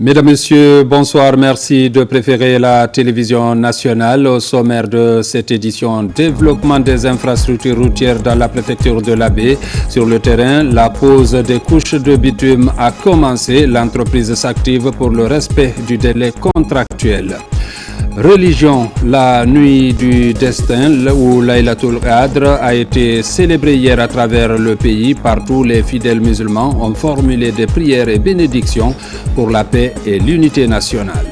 Mesdames, Messieurs, bonsoir. Merci de préférer la télévision nationale. Au sommaire de cette édition, développement des infrastructures routières dans la préfecture de l'Abbé. Sur le terrain, la pose des couches de bitume a commencé. L'entreprise s'active pour le respect du délai contractuel. Religion, la nuit du destin où Laylatul Qadr a été célébrée hier à travers le pays. Partout, les fidèles musulmans ont formulé des prières et bénédictions pour la paix et l'unité nationale.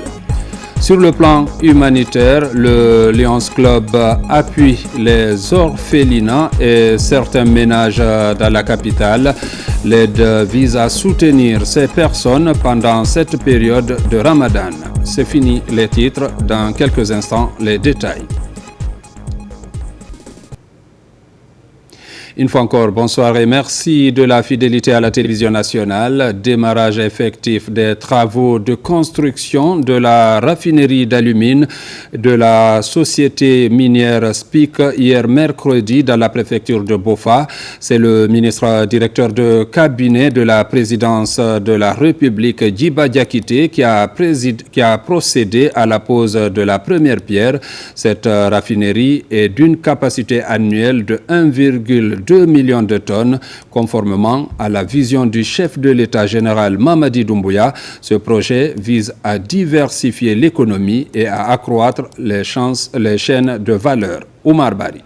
Sur le plan humanitaire, le Lions Club appuie les orphelinats et certains ménages dans la capitale. L'aide vise à soutenir ces personnes pendant cette période de Ramadan. C'est fini les titres, dans quelques instants les détails. Une fois encore, bonsoir et merci de la fidélité à la télévision nationale. Démarrage effectif des travaux de construction de la raffinerie d'alumine de la société minière SPIC hier mercredi dans la préfecture de Bofa. C'est le ministre directeur de cabinet de la présidence de la République, Djiba Diakité, qui a procédé à la pose de la première pierre. Cette raffinerie est d'une capacité annuelle de 1,2 millions de tonnes, conformément à la vision du chef de l'État général Mamadi Doumbouya. Ce projet vise à diversifier l'économie et à accroître les chaînes de valeur. Oumar Bari.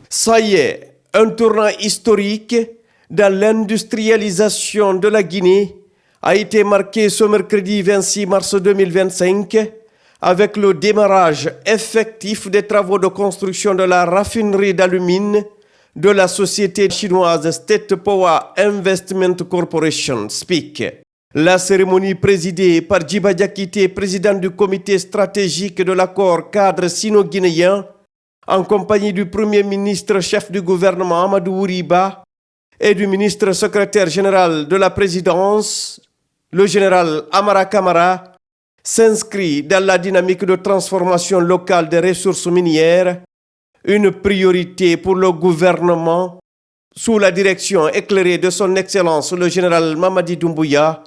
Ça y est, un tournant historique dans l'industrialisation de la Guinée a été marqué ce mercredi 26 mars 2025 avec le démarrage effectif des travaux de construction de la raffinerie d'alumine de la société chinoise State Power Investment Corporation, SPIC. La cérémonie présidée par Djiba Diakité, président du comité stratégique de l'accord cadre sino-guinéen, en compagnie du Premier ministre chef du gouvernement Amadou Ouriba et du ministre secrétaire général de la présidence, le général Amara Kamara, s'inscrit dans la dynamique de transformation locale des ressources minières, une priorité pour le gouvernement sous la direction éclairée de son Excellence le général Mamadi Doumbouya,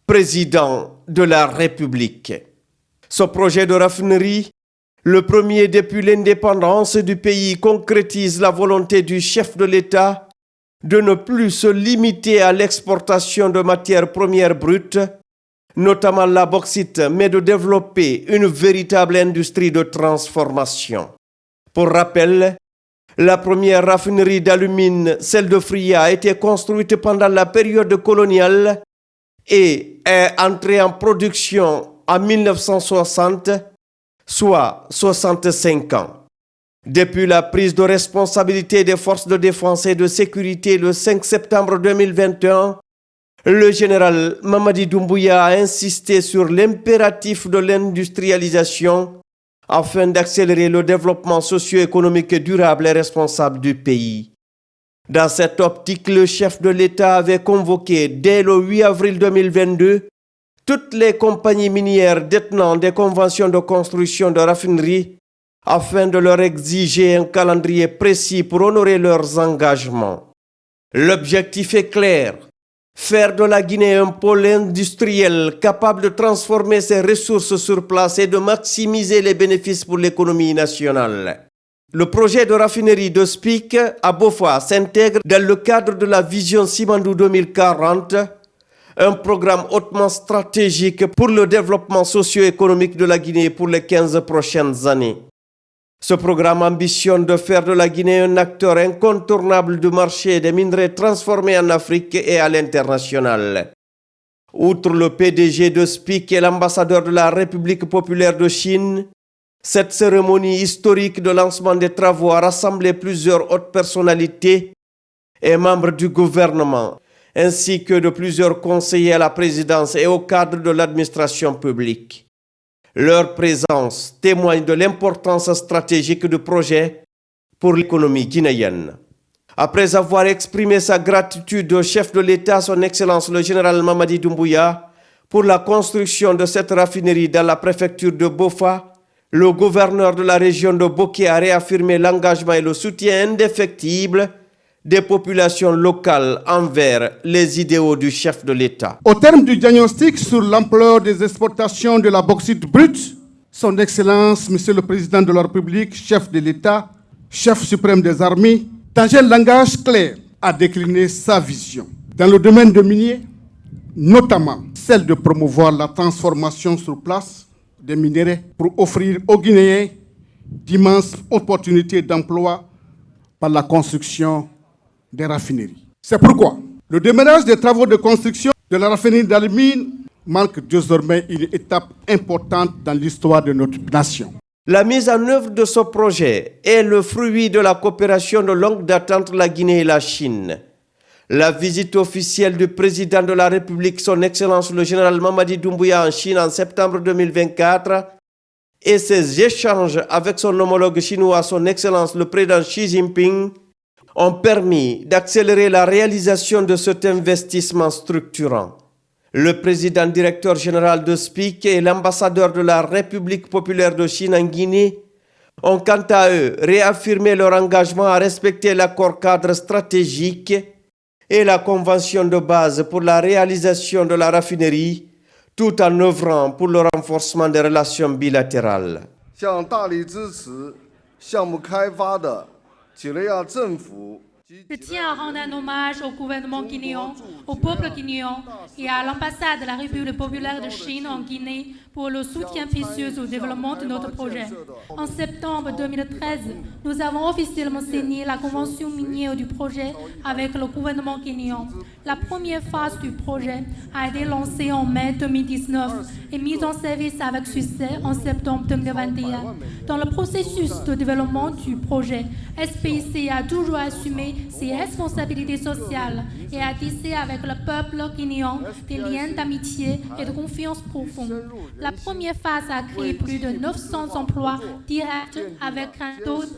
président de la République. Ce projet de raffinerie, le premier depuis l'indépendance du pays, concrétise la volonté du chef de l'État de ne plus se limiter à l'exportation de matières premières brutes, notamment la bauxite, mais de développer une véritable industrie de transformation. Pour rappel, la première raffinerie d'alumine, celle de Fria, a été construite pendant la période coloniale et est entrée en production en 1960, soit 65 ans. Depuis la prise de responsabilité des forces de défense et de sécurité le 5 septembre 2021, le général Mamadi Doumbouya a insisté sur l'impératif de l'industrialisation afin d'accélérer le développement socio-économique durable et responsable du pays. Dans cette optique, le chef de l'État avait convoqué dès le 8 avril 2022 toutes les compagnies minières détenant des conventions de construction de raffineries afin de leur exiger un calendrier précis pour honorer leurs engagements. L'objectif est clair. Faire de la Guinée un pôle industriel capable de transformer ses ressources sur place et de maximiser les bénéfices pour l'économie nationale. Le projet de raffinerie de SPIC à Bofa s'intègre dans le cadre de la vision Simandou 2040, un programme hautement stratégique pour le développement socio-économique de la Guinée pour les 15 prochaines années. Ce programme ambitionne de faire de la Guinée un acteur incontournable du marché des minerais transformés en Afrique et à l'international. Outre le PDG de SPIC et l'ambassadeur de la République populaire de Chine, cette cérémonie historique de lancement des travaux a rassemblé plusieurs hautes personnalités et membres du gouvernement, ainsi que de plusieurs conseillers à la présidence et au cadre de l'administration publique. Leur présence témoigne de l'importance stratégique du projet pour l'économie guinéenne. Après avoir exprimé sa gratitude au chef de l'État, son Excellence le général Mamadi Doumbouya, pour la construction de cette raffinerie dans la préfecture de Bofa, le gouverneur de la région de Boké a réaffirmé l'engagement et le soutien indéfectible des populations locales envers les idéaux du chef de l'État. Au terme du diagnostic sur l'ampleur des exportations de la bauxite brute, Son Excellence, Monsieur le Président de la République, chef de l'État, chef suprême des armées, dans un langage clair, a décliné sa vision. Dans le domaine de minier, notamment celle de promouvoir la transformation sur place des minéraux pour offrir aux Guinéens d'immenses opportunités d'emploi par la construction des raffineries. C'est pourquoi le démarrage des travaux de construction de la raffinerie d'Al-Mine marque désormais une étape importante dans l'histoire de notre nation. La mise en œuvre de ce projet est le fruit de la coopération de longue date entre la Guinée et la Chine. La visite officielle du président de la République, son Excellence le général Mamadi Doumbouya en Chine en septembre 2024 et ses échanges avec son homologue chinois, son Excellence le président Xi Jinping, ont permis d'accélérer la réalisation de cet investissement structurant. Le président directeur général de SPIC et l'ambassadeur de la République populaire de Chine en Guinée ont quant à eux réaffirmé leur engagement à respecter l'accord cadre stratégique et la convention de base pour la réalisation de la raffinerie, tout en œuvrant pour le renforcement des relations bilatérales. Je tiens à rendre un hommage au gouvernement guinéen, au peuple guinéen et à l'ambassade de la République populaire de Chine en Guinée pour le soutien précieux au développement de notre projet. En septembre 2013, nous avons officiellement signé la convention minière du projet avec le gouvernement guinéen. La première phase du projet a été lancée en mai 2019 et mise en service avec succès en septembre 2021. Dans le processus de développement du projet, SPIC a toujours assumé ses responsabilités sociales et a tissé avec le peuple guinéen des liens d'amitié et de confiance profonds. La première phase a créé plus de 900 emplois directs avec un taux de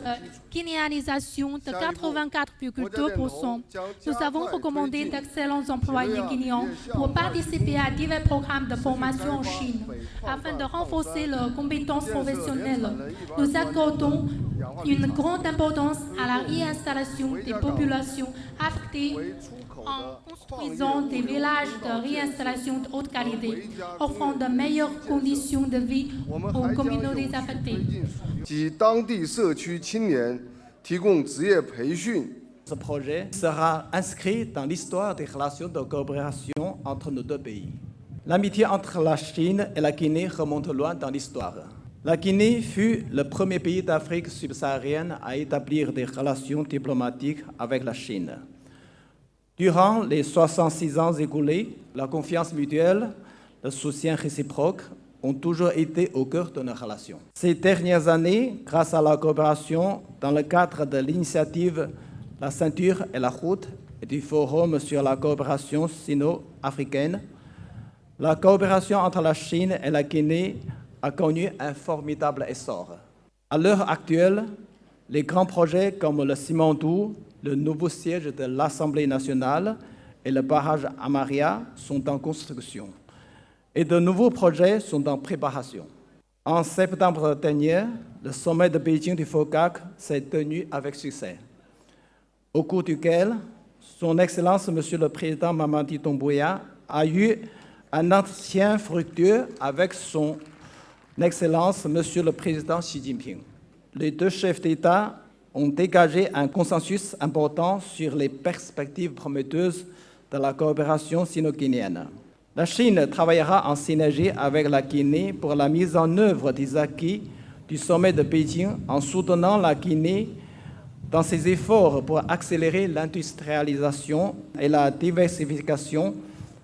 guinéanisation de 84,2%. Nous avons recommandé d'excellents employés guinéens pour participer à divers programmes de formation en Chine afin de renforcer leurs compétences professionnelles. Nous accordons une grande importance à la réinstallation des populations affectées en construisant des villages de réinstallation de haute qualité, offrant de meilleures conditions de vie aux communautés affectées. Ce projet sera inscrit dans l'histoire des relations de coopération entre nos deux pays. L'amitié entre la Chine et la Guinée remonte loin dans l'histoire. La Guinée fut le premier pays d'Afrique subsaharienne à établir des relations diplomatiques avec la Chine. Durant les 66 ans écoulés, la confiance mutuelle, le soutien réciproque ont toujours été au cœur de nos relations. Ces dernières années, grâce à la coopération dans le cadre de l'initiative La Ceinture et la Route et du Forum sur la coopération sino-africaine, la coopération entre la Chine et la Guinée a connu un formidable essor. À l'heure actuelle, les grands projets comme le Simandou, le nouveau siège de l'Assemblée nationale et le barrage Amaria sont en construction. Et de nouveaux projets sont en préparation. En septembre dernier, le sommet de Beijing du FOCAC s'est tenu avec succès, au cours duquel Son Excellence, Monsieur le Président Mamadi Doumbouya, a eu un entretien fructueux avec Son Excellence, Monsieur le Président Xi Jinping. Les deux chefs d'État ont dégagé un consensus important sur les perspectives prometteuses de la coopération sino-guinéenne. La Chine travaillera en synergie avec la Guinée pour la mise en œuvre des acquis du sommet de Beijing en soutenant la Guinée dans ses efforts pour accélérer l'industrialisation et la diversification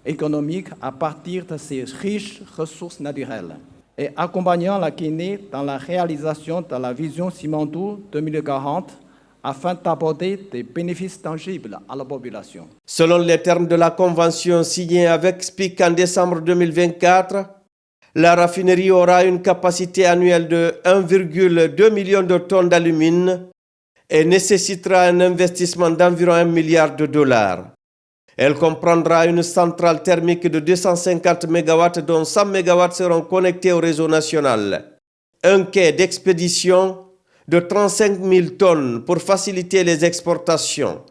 économique à partir de ses riches ressources naturelles et accompagnant la Guinée dans la réalisation de la vision Simandou 2040 afin d'apporter des bénéfices tangibles à la population. Selon les termes de la convention signée avec SPIC en décembre 2024, la raffinerie aura une capacité annuelle de 1,2 million de tonnes d'alumine et nécessitera un investissement d'environ 1 milliard de dollars. Elle comprendra une centrale thermique de 250 MW dont 100 MW seront connectés au réseau national, un quai d'expédition de 35 000 tonnes pour faciliter les exportations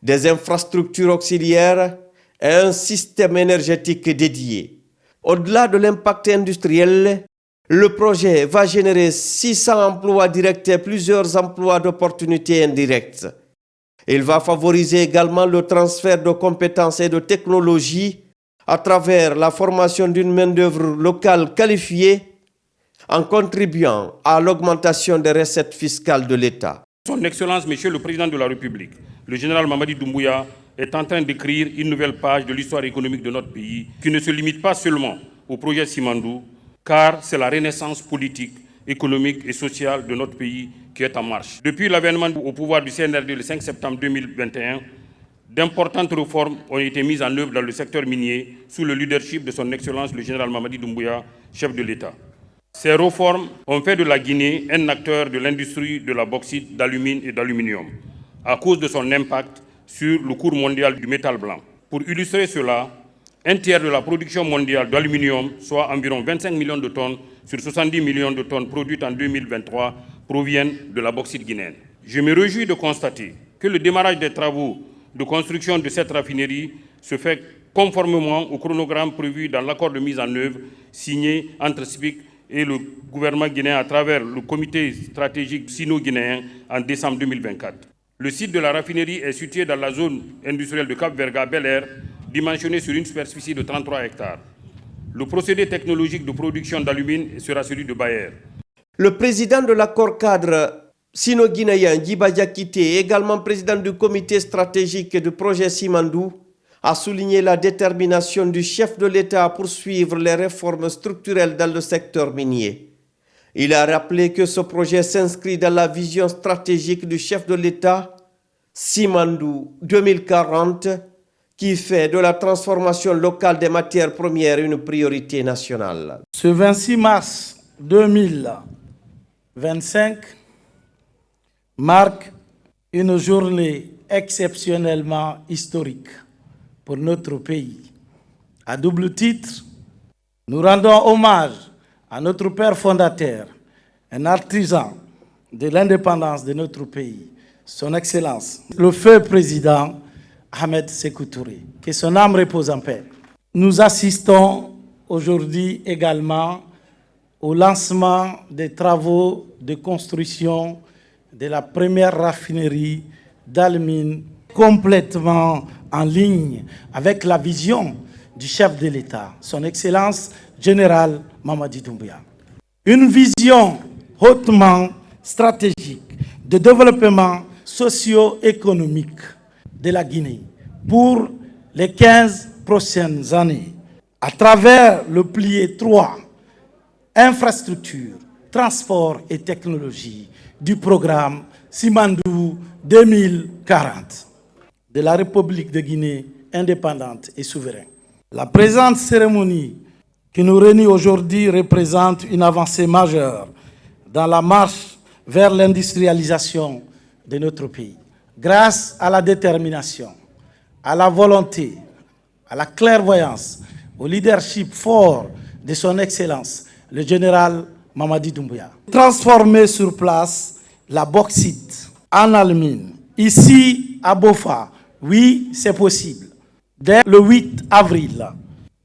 des infrastructures auxiliaires et un système énergétique dédié. Au-delà de l'impact industriel, le projet va générer 600 emplois directs et plusieurs emplois d'opportunités indirectes. Il va favoriser également le transfert de compétences et de technologies à travers la formation d'une main-d'œuvre locale qualifiée en contribuant à l'augmentation des recettes fiscales de l'État. Son Excellence, Monsieur le Président de la République, le général Mamadi Doumbouya est en train d'écrire une nouvelle page de l'histoire économique de notre pays qui ne se limite pas seulement au projet Simandou, car c'est la renaissance politique, économique et sociale de notre pays qui est en marche. Depuis l'avènement au pouvoir du CNRD le 5 septembre 2021, d'importantes réformes ont été mises en œuvre dans le secteur minier sous le leadership de son Excellence le général Mamadi Doumbouya, chef de l'État. Ces réformes ont fait de la Guinée un acteur de l'industrie de la bauxite, d'alumine et d'aluminium, à cause de son impact sur le cours mondial du métal blanc. Pour illustrer cela, un tiers de la production mondiale d'aluminium, soit environ 25 millions de tonnes sur 70 millions de tonnes produites en 2023, proviennent de la bauxite guinéenne. Je me réjouis de constater que le démarrage des travaux de construction de cette raffinerie se fait conformément au chronogramme prévu dans l'accord de mise en œuvre signé entre SPIC et le gouvernement guinéen à travers le comité stratégique sino-guinéen en décembre 2024. Le site de la raffinerie est situé dans la zone industrielle de Cap-Verga-Bel-Air, dimensionné sur une superficie de 33 hectares. Le procédé technologique de production d'alumine sera celui de Bayer. Le président de l'accord cadre sino-guinéen, Djiba Diakité, également président du comité stratégique du projet Simandou, a souligné la détermination du chef de l'État à poursuivre les réformes structurelles dans le secteur minier. Il a rappelé que ce projet s'inscrit dans la vision stratégique du chef de l'État, Simandou 2040, qui fait de la transformation locale des matières premières une priorité nationale. Ce 26 mars 2025 marque une journée exceptionnellement historique pour notre pays. À double titre, nous rendons hommage à notre père fondateur, un artisan de l'indépendance de notre pays, son Excellence, le feu président Ahmed Sékou Touré, que son âme repose en paix. Nous assistons aujourd'hui également au lancement des travaux de construction de la première raffinerie d'alumine complètement en ligne avec la vision du chef de l'État, son Excellence général Mamadi Doumbouya. Une vision hautement stratégique de développement socio-économique de la Guinée pour les 15 prochaines années, à travers le pilier 3, infrastructure, transport et technologie du programme Simandou 2040 de la République de Guinée indépendante et souveraine. La présente cérémonie qui nous réunit aujourd'hui représente une avancée majeure dans la marche vers l'industrialisation de notre pays. Grâce à la détermination, à la volonté, à la clairvoyance, au leadership fort de son Excellence, le général Mamadi Doumbouya. Transformer sur place la bauxite en alumine, ici à Bofa, oui, c'est possible. Dès le 8 avril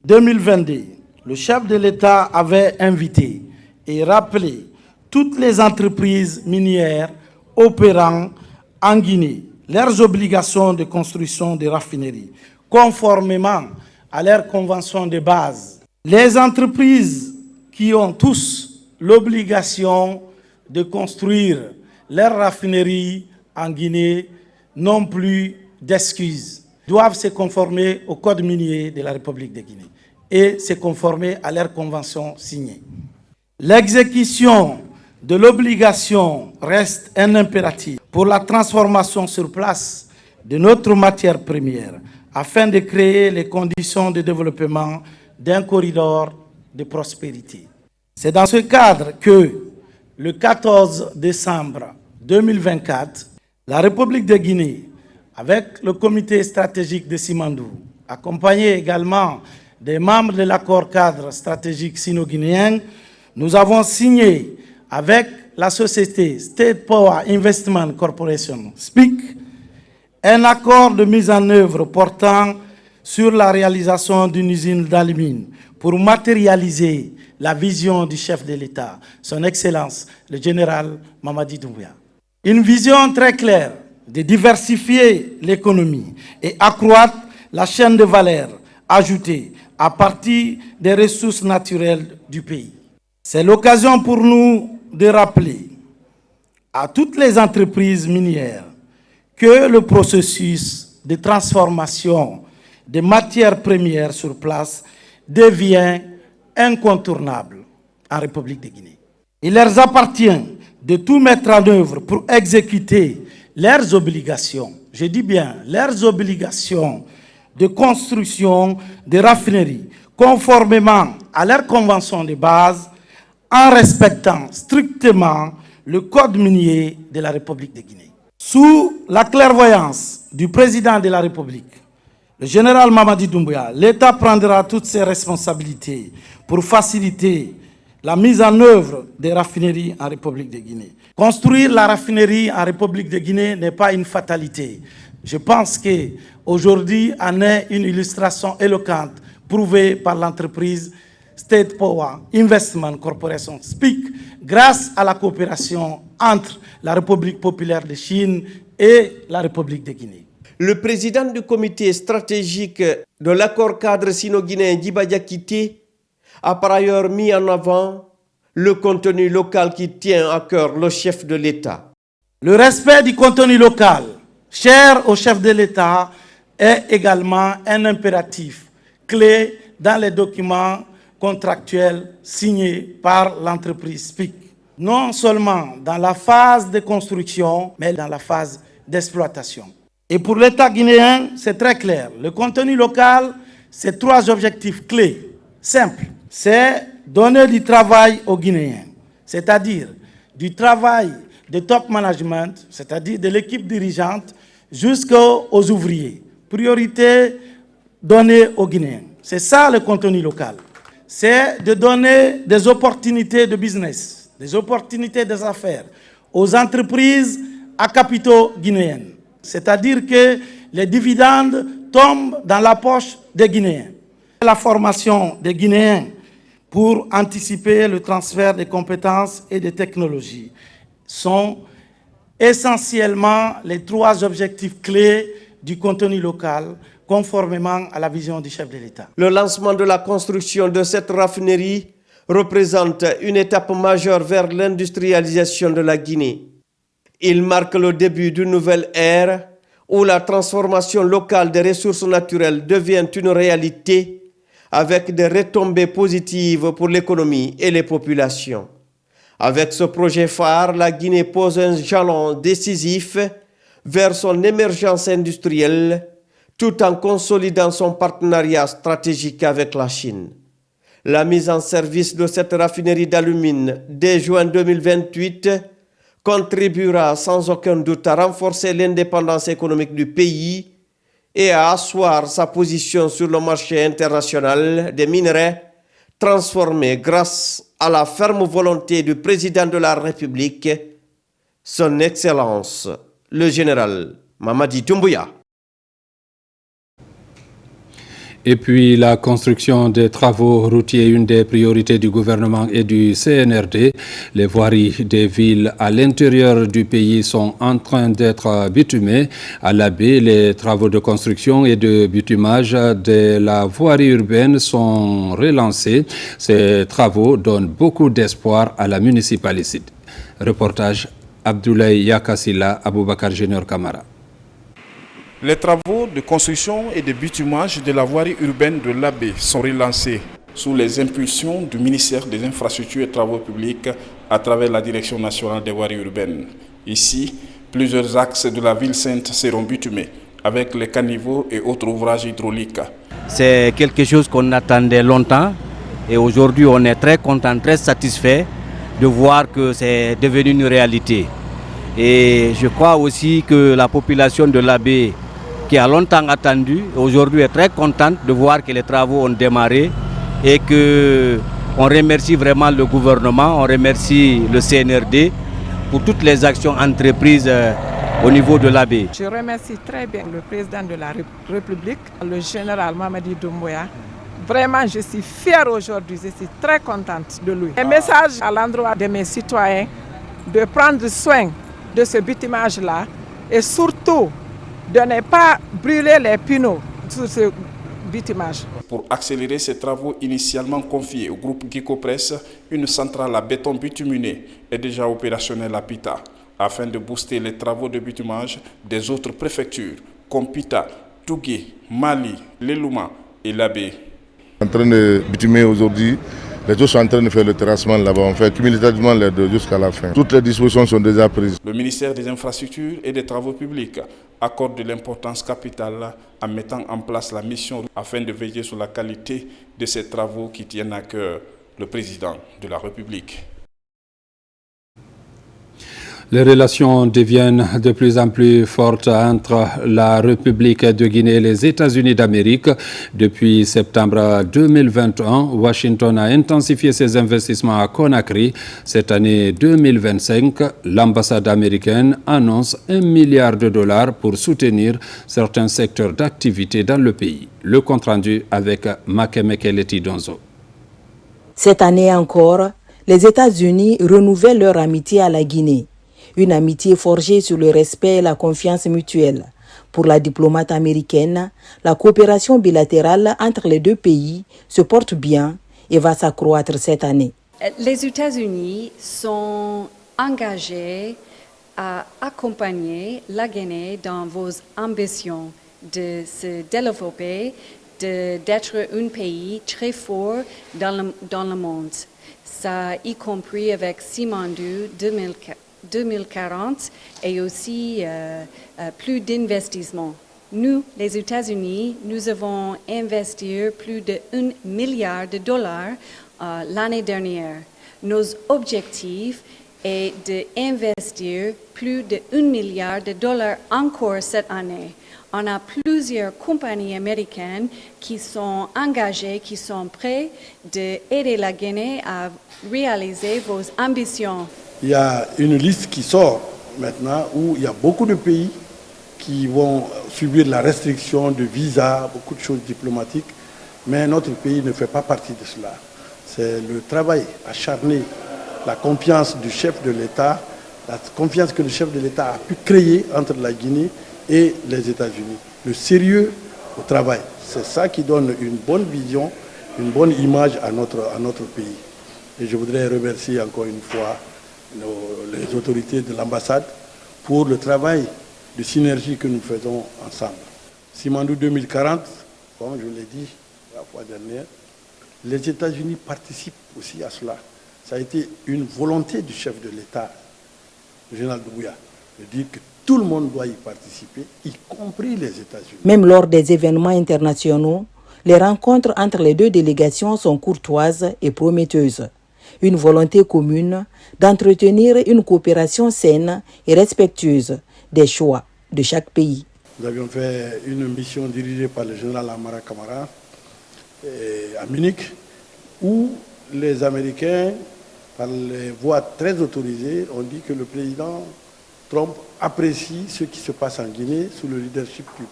2022, le chef de l'État avait invité et rappelé toutes les entreprises minières opérant en Guinée leurs obligations de construction de raffineries, conformément à leur convention de base. Les entreprises qui ont tous l'obligation de construire leurs raffineries en Guinée n'ont plus d'excuses, doivent se conformer au code minier de la République de Guinée et se conformer à leurs conventions signées. L'exécution de l'obligation reste un impératif pour la transformation sur place de notre matière première afin de créer les conditions de développement d'un corridor de prospérité. C'est dans ce cadre que, le 14 décembre 2024, la République de Guinée, avec le comité stratégique de Simandou, accompagné également des membres de l'accord cadre stratégique sino-guinéen, nous avons signé avec la société State Power Investment Corporation, SPIC, un accord de mise en œuvre portant sur la réalisation d'une usine d'alumine pour matérialiser la vision du chef de l'État, son Excellence, le général Mamadi Doumbouya. Une vision très claire de diversifier l'économie et accroître la chaîne de valeur ajoutée à partir des ressources naturelles du pays. C'est l'occasion pour nous de rappeler à toutes les entreprises minières que le processus de transformation des matières premières sur place devient incontournable en République de Guinée. Il leur appartient de tout mettre en œuvre pour exécuter leurs obligations, je dis bien leurs obligations de construction de raffineries conformément à leur convention de base en respectant strictement le code minier de la République de Guinée. Sous la clairvoyance du président de la République, le général Mamadi Doumbouya, l'État prendra toutes ses responsabilités pour faciliter la mise en œuvre des raffineries en République de Guinée. Construire la raffinerie en République de Guinée n'est pas une fatalité. Je pense qu'aujourd'hui en est une illustration éloquente prouvée par l'entreprise State Power Investment Corporation SPIC grâce à la coopération entre la République populaire de Chine et la République de Guinée. Le président du comité stratégique de l'accord cadre sino-guinéen Djiba Diakité a par ailleurs mis en avant le contenu local qui tient à cœur le chef de l'État. Le respect du contenu local, cher au chef de l'État, est également un impératif clé dans les documents contractuels signés par l'entreprise SPIC. Non seulement dans la phase de construction, mais dans la phase d'exploitation. Et pour l'État guinéen, c'est très clair. Le contenu local, c'est 3 objectifs clés, simples. C'est donner du travail aux Guinéens, c'est-à-dire du travail de top management, c'est-à-dire de l'équipe dirigeante, jusqu'aux ouvriers. Priorité donnée aux Guinéens. C'est ça le contenu local. C'est de donner des opportunités de business, des opportunités des affaires aux entreprises à capitaux guinéens. C'est-à-dire que les dividendes tombent dans la poche des Guinéens. La formation des Guinéens pour anticiper le transfert des compétences et des technologies sont essentiellement les 3 objectifs clés du contenu local, conformément à la vision du chef de l'État. Le lancement de la construction de cette raffinerie représente une étape majeure vers l'industrialisation de la Guinée. Il marque le début d'une nouvelle ère où la transformation locale des ressources naturelles devient une réalité avec des retombées positives pour l'économie et les populations. Avec ce projet phare, la Guinée pose un jalon décisif vers son émergence industrielle tout en consolidant son partenariat stratégique avec la Chine. La mise en service de cette raffinerie d'alumine dès juin 2028 contribuera sans aucun doute à renforcer l'indépendance économique du pays et à asseoir sa position sur le marché international des minerais transformés grâce à la ferme volonté du président de la République, son Excellence, le général Mamadi Doumbouya. Et puis la construction des travaux routiers, une des priorités du gouvernement et du CNRD. Les voiries des villes à l'intérieur du pays sont en train d'être bitumées. À l'Abbé, les travaux de construction et de bitumage de la voirie urbaine sont relancés. Ces travaux donnent beaucoup d'espoir à la municipalité. Reportage Abdoulaye Yakassila, Aboubakar Junior Kamara. Les travaux de construction et de bitumage de la voirie urbaine de l'Abbé sont relancés sous les impulsions du ministère des Infrastructures et Travaux Publics à travers la Direction nationale des voiries urbaines. Ici, plusieurs axes de la ville sainte seront bitumés avec les caniveaux et autres ouvrages hydrauliques. C'est quelque chose qu'on attendait longtemps et aujourd'hui on est très content, très satisfait de voir que c'est devenu une réalité. Et je crois aussi que la population de l'Abbé, qui a longtemps attendu, aujourd'hui est très contente de voir que les travaux ont démarré et qu'on remercie vraiment le gouvernement, on remercie le CNRD pour toutes les actions entreprises au niveau de la baie. Je remercie très bien le président de la République, le général Mamadi Doumbouya. Vraiment, je suis fière aujourd'hui, je suis très contente de lui. Un message à l'endroit de mes citoyens de prendre soin de ce bitumage-là et surtout de ne pas brûler les pinot sur ce bitumage. Pour accélérer ces travaux initialement confiés au groupe Gecopress, une centrale à béton bituminé est déjà opérationnelle à Pita, afin de booster les travaux de bitumage des autres préfectures comme Pita, Tougué, Mali, Lelouma et Labé. En train de bitumer aujourd'hui, les autres sont en train de faire le terrassement là-bas. On fait cumulativement les deux jusqu'à la fin. Toutes les dispositions sont déjà prises. Le ministère des Infrastructures et des Travaux publics accorde de l'importance capitale en mettant en place la mission afin de veiller sur la qualité de ces travaux qui tiennent à cœur le président de la République. Les relations deviennent de plus en plus fortes entre la République de Guinée et les États-Unis d'Amérique. Depuis septembre 2021, Washington a intensifié ses investissements à Conakry. Cette année 2025, l'ambassade américaine annonce $1 milliard pour soutenir certains secteurs d'activité dans le pays. Le compte-rendu avec Makemekeleti Donzo. Cette année encore, les États-Unis renouvellent leur amitié à la Guinée. Une amitié forgée sur le respect et la confiance mutuelle. Pour la diplomate américaine, la coopération bilatérale entre les deux pays se porte bien et va s'accroître cette année. Les États-Unis sont engagés à accompagner la Guinée dans vos ambitions de se développer, d'être un pays très fort dans le monde. Ça y compris avec Simandou 2040 et aussi plus d'investissements. Nous, les États-Unis, nous avons investi plus de $1 milliard l'année dernière. Nos objectifs est d'investir plus de $1 milliard encore cette année. On a plusieurs compagnies américaines qui sont engagées, qui sont prêtes d'aider la Guinée à réaliser vos ambitions. Il y a une liste qui sort maintenant où il y a beaucoup de pays qui vont subir la restriction de visa, beaucoup de choses diplomatiques, mais notre pays ne fait pas partie de cela. C'est le travail acharné, la confiance du chef de l'État, la confiance que le chef de l'État a pu créer entre la Guinée et les États-Unis. Le sérieux au travail, c'est ça qui donne une bonne vision, une bonne image à notre pays. Et je voudrais remercier encore une fois les autorités de l'ambassade pour le travail de synergie que nous faisons ensemble. Simandou 2040, comme je l'ai dit la fois dernière, les États-Unis participent aussi à cela. Ça a été une volonté du chef de l'État, le général Doumbouya, de dire que tout le monde doit y participer, y compris les États-Unis. Même lors des événements internationaux, les rencontres entre les deux délégations sont courtoises et prometteuses. Une volonté commune d'entretenir une coopération saine et respectueuse des choix de chaque pays. Nous avions fait une mission dirigée par le général Amara Kamara à Munich, où les Américains, par les voies très autorisées, ont dit que le président Trump apprécie ce qui se passe en Guinée sous le leadership du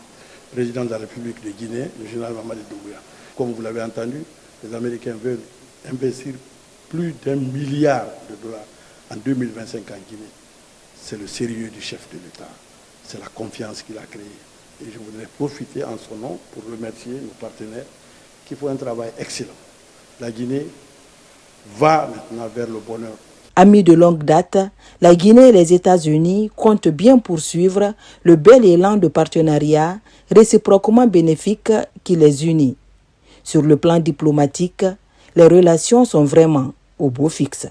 président de la République de Guinée, le général Mamadi Doumbouya. Comme vous l'avez entendu, les Américains veulent investir plus $1 milliard en 2025 en Guinée. C'est le sérieux du chef de l'État. C'est la confiance qu'il a créée. Et je voudrais profiter en son nom pour remercier nos partenaires qui font un travail excellent. La Guinée va maintenant vers le bonheur. Amis de longue date, la Guinée et les États-Unis comptent bien poursuivre le bel élan de partenariat réciproquement bénéfique qui les unit. Sur le plan diplomatique, les relations sont vraiment au beau fixe.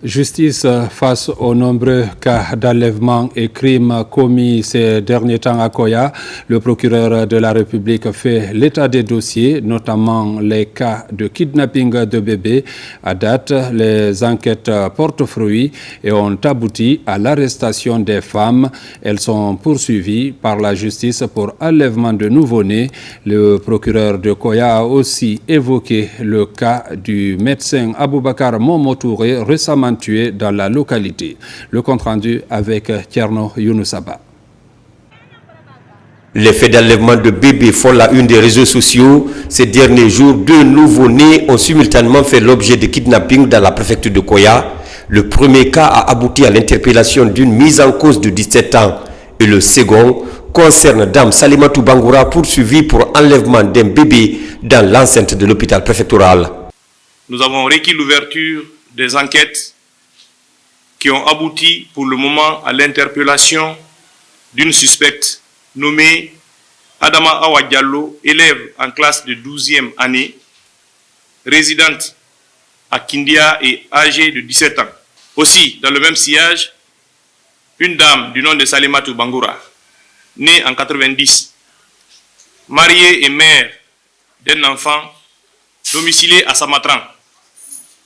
Justice face aux nombreux cas d'enlèvement et crimes commis ces derniers temps à Koya. Le procureur de la République fait l'état des dossiers, notamment les cas de kidnapping de bébés. À date, les enquêtes portent fruit et ont abouti à l'arrestation des femmes. Elles sont poursuivies par la justice pour enlèvement de nouveau-nés. Le procureur de Koya a aussi évoqué le cas du médecin Aboubakar Momo Touré, récemment enfants tués dans la localité. Le compte-rendu avec Tierno Younoussaba. Les faits d'enlèvement de bébés font la une des réseaux sociaux. Ces derniers jours, 2 nouveau-nés ont simultanément fait l'objet de kidnapping dans la préfecture de Koya. Le premier cas a abouti à l'interpellation d'une mise en cause de 17 ans. Et le second concerne Dame Salimatou Bangoura, poursuivie pour enlèvement d'un bébé dans l'enceinte de l'hôpital préfectoral. Nous avons requis l'ouverture des enquêtes qui ont abouti pour le moment à l'interpellation d'une suspecte nommée Adama Awa Diallo, élève en classe de 12e année, résidente à Kindia et âgée de 17 ans. Aussi, dans le même sillage, une dame du nom de Salimatou Bangoura, née en 90, mariée et mère d'un enfant domicilié à Samatran,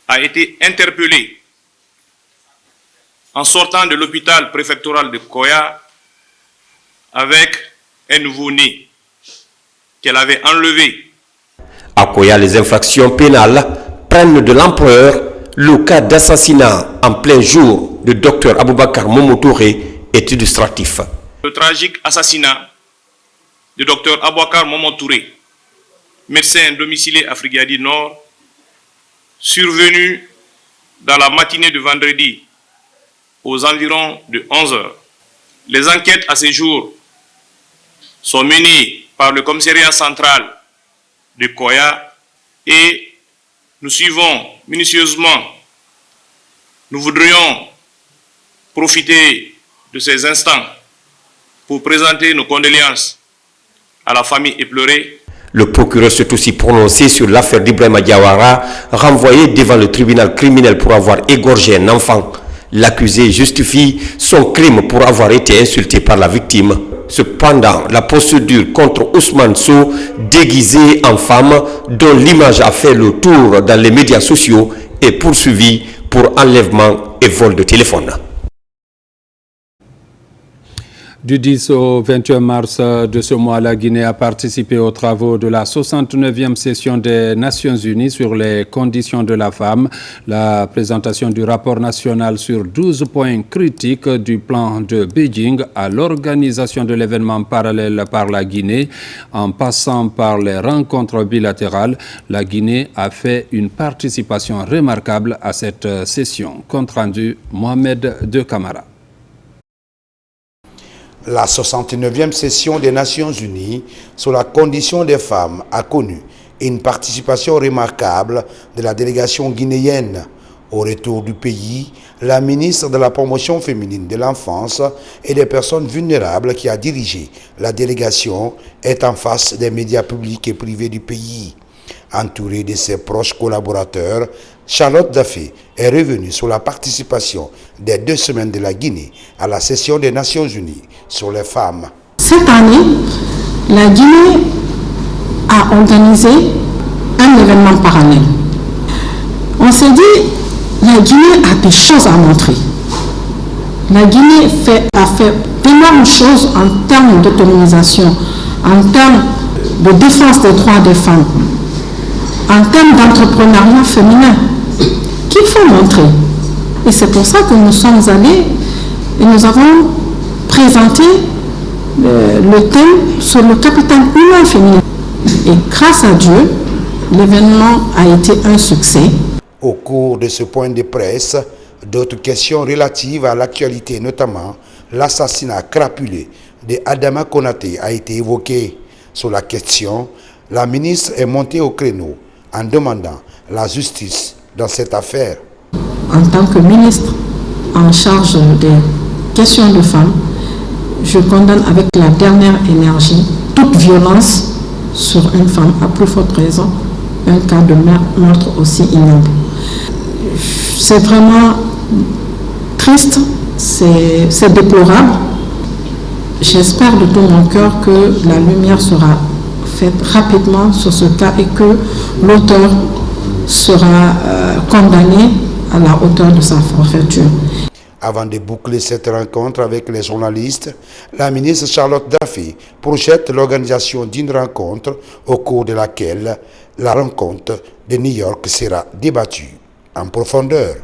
a été interpellée en sortant de l'hôpital préfectoral de Koya avec un nouveau-né qu'elle avait enlevé. À Koya, les infractions pénales prennent de l'ampleur. Le cas d'assassinat en plein jour de Dr Aboubakar Momo Touré est illustratif. Le tragique assassinat de Dr Aboubakar Momo Touré, médecin domicilié à Frigadi Nord, survenu dans la matinée de vendredi aux environs de 11 h. Les enquêtes à ce jour sont menées par le commissariat central de Koya et nous suivons minutieusement. Nous voudrions profiter de ces instants pour présenter nos condoléances à la famille éplorée. Le procureur s'est aussi prononcé sur l'affaire d'Ibrahima Diawara, renvoyé devant le tribunal criminel pour avoir égorgé un enfant. L'accusé justifie son crime pour avoir été insulté par la victime. Cependant, la procédure contre Ousmane Sow, déguisé en femme, dont l'image a fait le tour dans les médias sociaux, est poursuivie pour enlèvement et vol de téléphone. Du 10 au 21 mars de ce mois, la Guinée a participé aux travaux de la 69e session des Nations Unies sur les conditions de la femme. La présentation du rapport national sur 12 points critiques du plan de Beijing à l'organisation de l'événement parallèle par la Guinée, en passant par les rencontres bilatérales. La Guinée a fait une participation remarquable à cette session. Compte rendu, Mohamed De Camara. La 69e session des Nations Unies sur la condition des femmes a connu une participation remarquable de la délégation guinéenne. Au retour du pays, la ministre de la Promotion féminine de l'enfance et des personnes vulnérables qui a dirigé la délégation est en face des médias publics et privés du pays. Entourée de ses proches collaborateurs, Charlotte Daffé est revenue sur la participation des 2 semaines de la Guinée à la session des Nations Unies sur les femmes. Cette année, la Guinée a organisé un événement parallèle. On s'est dit, la Guinée a des choses à montrer. La Guinée a fait d'énormes choses en termes d'autonomisation, en termes de défense des droits des femmes, en termes d'entrepreneuriat féminin, qu'il faut montrer. Et c'est pour ça que nous sommes allés et nous avons présenté le thème sur le capital humain féminin. Et grâce à Dieu, l'événement a été un succès. Au cours de ce point de presse, d'autres questions relatives à l'actualité, notamment l'assassinat crapulé de Adama Konaté, a été évoqué. Sur la question, la ministre est montée au créneau en demandant la justice dans cette affaire. En tant que ministre en charge des questions de femmes, je condamne avec la dernière énergie toute violence sur une femme, à plus forte raison, un cas de meurtre aussi ignoble. C'est vraiment triste, c'est déplorable. J'espère de tout mon cœur que la lumière sera faite rapidement sur ce cas et que l'auteur sera condamné à la hauteur de sa forfaiture. Avant de boucler cette rencontre avec les journalistes, la ministre Charlotte Daffé projette l'organisation d'une rencontre au cours de laquelle la rencontre de New York sera débattue en profondeur.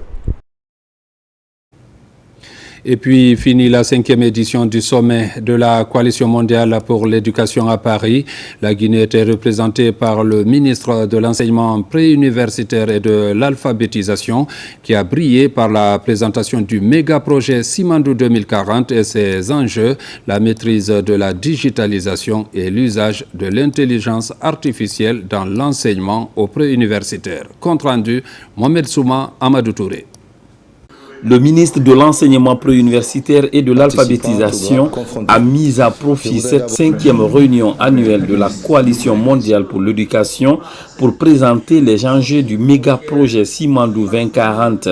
Et puis, fini la 5e édition du sommet de la Coalition mondiale pour l'éducation à Paris. La Guinée était représentée par le ministre de l'enseignement préuniversitaire et de l'alphabétisation qui a brillé par la présentation du méga-projet Simandou 2040 et ses enjeux, la maîtrise de la digitalisation et l'usage de l'intelligence artificielle dans l'enseignement au préuniversitaire. Compte rendu, Mohamed Souma, Amadou Touré. Le ministre de l'enseignement préuniversitaire et de l'alphabétisation a mis à profit cette 5e réunion annuelle de la Coalition mondiale pour l'éducation pour présenter les enjeux du méga-projet Simandou 2040.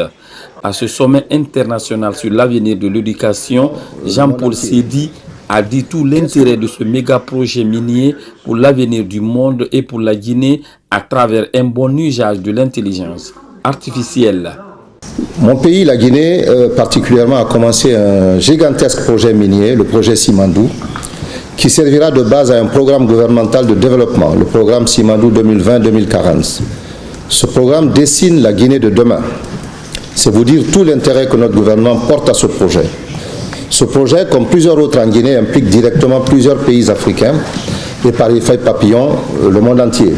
À ce sommet international sur l'avenir de l'éducation, Jean-Paul Sédi a dit tout l'intérêt de ce méga-projet minier pour l'avenir du monde et pour la Guinée à travers un bon usage de l'intelligence artificielle. Mon pays, la Guinée, particulièrement, a commencé un gigantesque projet minier, le projet Simandou, qui servira de base à un programme gouvernemental de développement, le programme Simandou 2020-2040. Ce programme dessine la Guinée de demain. C'est vous dire tout l'intérêt que notre gouvernement porte à ce projet. Ce projet, comme plusieurs autres en Guinée, implique directement plusieurs pays africains et par effet papillon, le monde entier.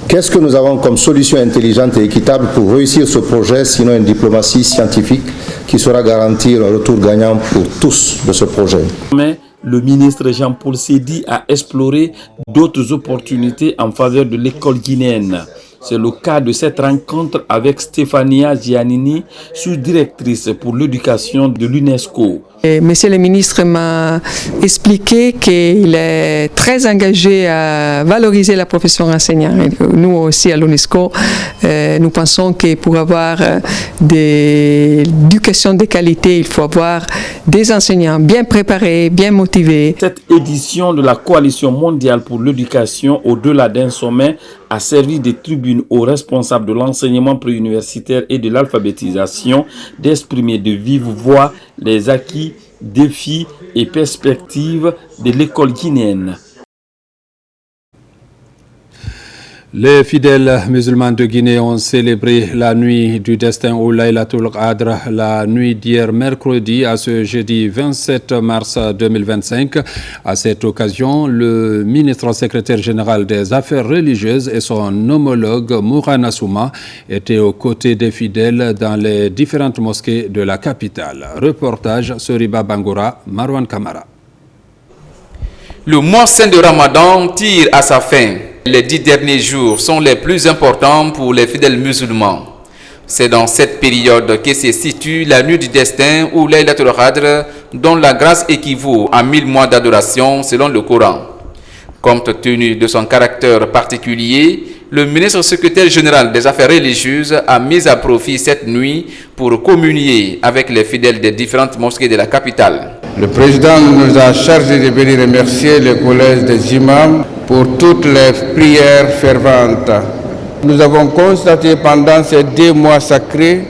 Qu'est-ce que nous avons comme solution intelligente et équitable pour réussir ce projet, sinon une diplomatie scientifique qui saura garantir un retour gagnant pour tous de ce projet? Mais le ministre Jean-Paul Sédi a exploré d'autres opportunités en faveur de l'école guinéenne. C'est le cas de cette rencontre avec Stéphania Giannini, sous-directrice pour l'éducation de l'UNESCO. Monsieur le ministre m'a expliqué qu'il est très engagé à valoriser la profession enseignante. Nous aussi à l'UNESCO, nous pensons que pour avoir des éducations de qualité, il faut avoir des enseignants bien préparés, bien motivés. Cette édition de la Coalition mondiale pour l'éducation, au-delà d'un sommet, a servi de tribune aux responsables de l'enseignement préuniversitaire et de l'alphabétisation d'exprimer de vive voix les acquis, défis et perspectives de l'école guinéenne. Les fidèles musulmans de Guinée ont célébré la nuit du destin au Laylatul Qadr, la nuit d'hier mercredi à ce jeudi 27 mars 2025. À cette occasion, le ministre secrétaire général des Affaires religieuses et son homologue Mourana Souma étaient aux côtés des fidèles dans les différentes mosquées de la capitale. Reportage Soriba Bangoura, Marwan Kamara. Le mois saint de Ramadan tire à sa fin. Les 10 derniers jours sont les plus importants pour les fidèles musulmans. C'est dans cette période que se situe la nuit du destin ou Laylatul Qadr, dont la grâce équivaut à 1000 mois d'adoration selon le Coran. Compte tenu de son caractère particulier, le ministre secrétaire général des Affaires religieuses a mis à profit cette nuit pour communier avec les fidèles des différentes mosquées de la capitale. Le président nous a chargé de venir remercier le collège des imams pour toutes les prières ferventes. Nous avons constaté pendant ces 2 mois sacrés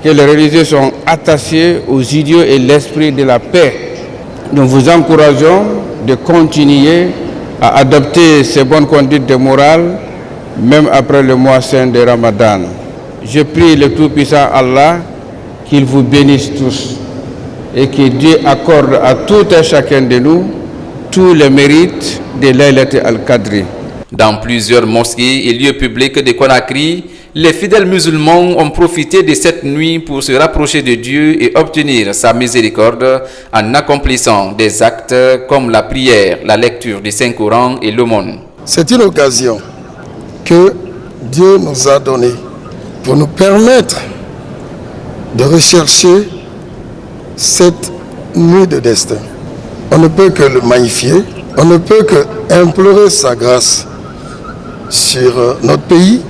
que les religieux sont attachés aux idéaux et l'esprit de la paix. Nous vous encourageons de continuer à adopter ces bonnes conduites de morale, même après le mois saint de Ramadan. Je prie le Tout-Puissant Allah qu'il vous bénisse tous et que Dieu accorde à tout et chacun de nous tous les mérites de Laylatul Al-Qadr. Dans plusieurs mosquées et lieux publics de Conakry, les fidèles musulmans ont profité de cette nuit pour se rapprocher de Dieu et obtenir sa miséricorde en accomplissant des actes comme la prière, la lecture du Saint-Coran et l'aumône. C'est une occasion que Dieu nous a donnée pour nous permettre de rechercher cette nuit de destin. On ne peut que le magnifier, on ne peut que implorer sa grâce sur notre pays,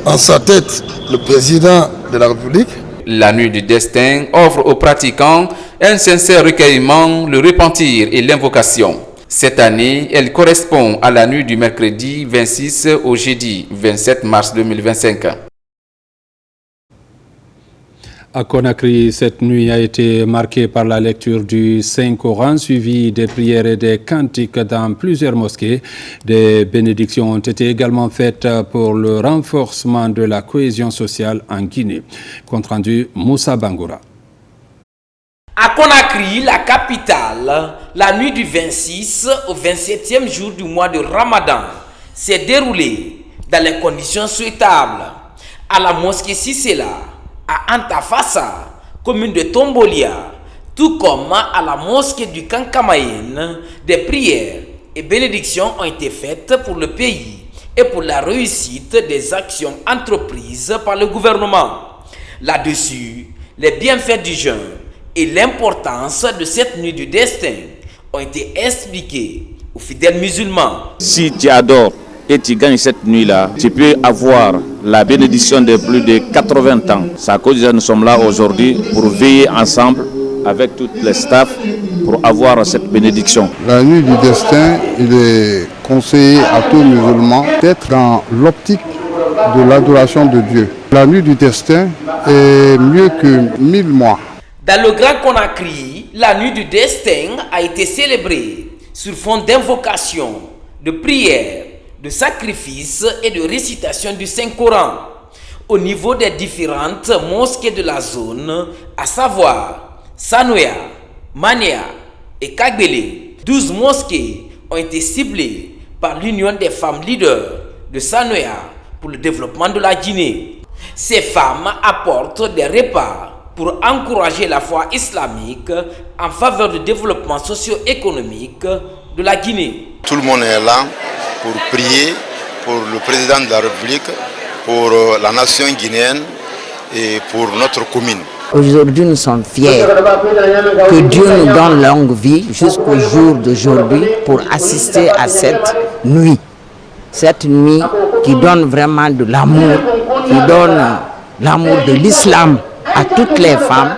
en sa tête le président de la République. La nuit du destin offre aux pratiquants un sincère recueillement, le repentir et l'invocation. Cette année, elle correspond à la nuit du mercredi 26 au jeudi 27 mars 2025. À Conakry, cette nuit a été marquée par la lecture du Saint-Coran, suivie des prières et des cantiques dans plusieurs mosquées. Des bénédictions ont été également faites pour le renforcement de la cohésion sociale en Guinée. Compte rendu, Moussa Bangoura. À Conakry, la capitale, la nuit du 26 au 27e jour du mois de Ramadan s'est déroulée dans les conditions souhaitables. À la mosquée Sissela, à Antafassa, commune de Tombolia, tout comme à la mosquée du Kankamayen, des prières et bénédictions ont été faites pour le pays et pour la réussite des actions entreprises par le gouvernement. Là-dessus, les bienfaits du jeûne et l'importance de cette nuit du destin ont été expliqués aux fidèles musulmans. Si tu adores et tu gagnes cette nuit-là, tu peux avoir la bénédiction de plus de 80 ans. C'est à cause de ça que nous sommes là aujourd'hui pour veiller ensemble avec tous les staffs pour avoir cette bénédiction. La nuit du destin, il est conseillé à tout musulman d'être dans l'optique de l'adoration de Dieu. La nuit du destin est mieux que 1000 mois. Dans le Grand Conakry, la nuit du destin a été célébrée sur fond d'invocation, de prières, de sacrifices et de récitation du Saint-Coran. Au niveau des différentes mosquées de la zone, à savoir Sanoya, Mania et Kagbele, 12 mosquées ont été ciblées par l'Union des femmes leaders de Sanoya pour le développement de la Guinée. Ces femmes apportent des repas pour encourager la foi islamique en faveur du développement socio-économique de la Guinée. Tout le monde est là pour prier pour le président de la République, pour la nation guinéenne et pour notre commune. Aujourd'hui, nous sommes fiers que Dieu nous donne longue vie jusqu'au jour d'aujourd'hui pour assister à cette nuit. Cette nuit qui donne vraiment de l'amour, qui donne l'amour de l'islam à toutes les femmes.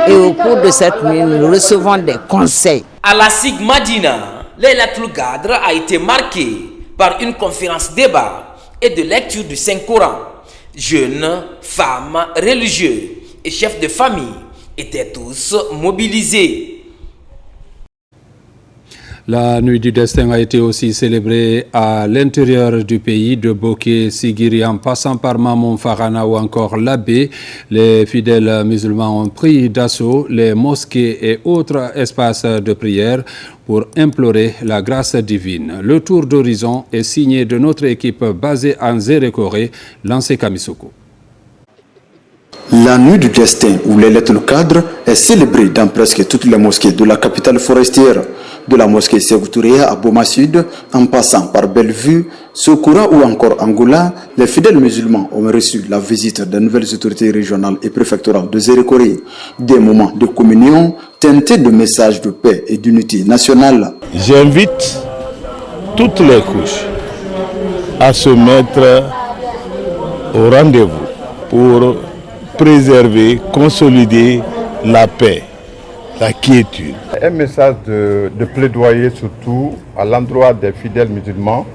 Et au cours de cette nuit, nous recevons des conseils. À la Sigmadina, Laylatul Qadr a été marquée par une conférence débat et de lecture du Saint-Coran. Jeunes, femmes, religieux et chefs de famille étaient tous mobilisés. La nuit du destin a été aussi célébrée à l'intérieur du pays, de Boké, Sigiri, en passant par Mamon Farana ou encore l'Abbé. Les fidèles musulmans ont pris d'assaut les mosquées et autres espaces de prière pour implorer la grâce divine. Le tour d'horizon est signé de notre équipe basée en Zérékoré, Lancé Kamisoko. La nuit du destin ou Laylatul Qadr est célébrée dans presque toutes les mosquées de la capitale forestière, de la mosquée Sékou Touré à Boma Sud, en passant par Bellevue, Sokoura ou encore Angola. Les fidèles musulmans ont reçu la visite des nouvelles autorités régionales et préfectorales de Zérékoré. Des moments de communion teintés de messages de paix et d'unité nationale. J'invite toutes les couches à se mettre au rendez-vous pour préserver, consolider la paix, la quiétude. Un message de plaidoyer surtout à l'endroit des fidèles musulmans,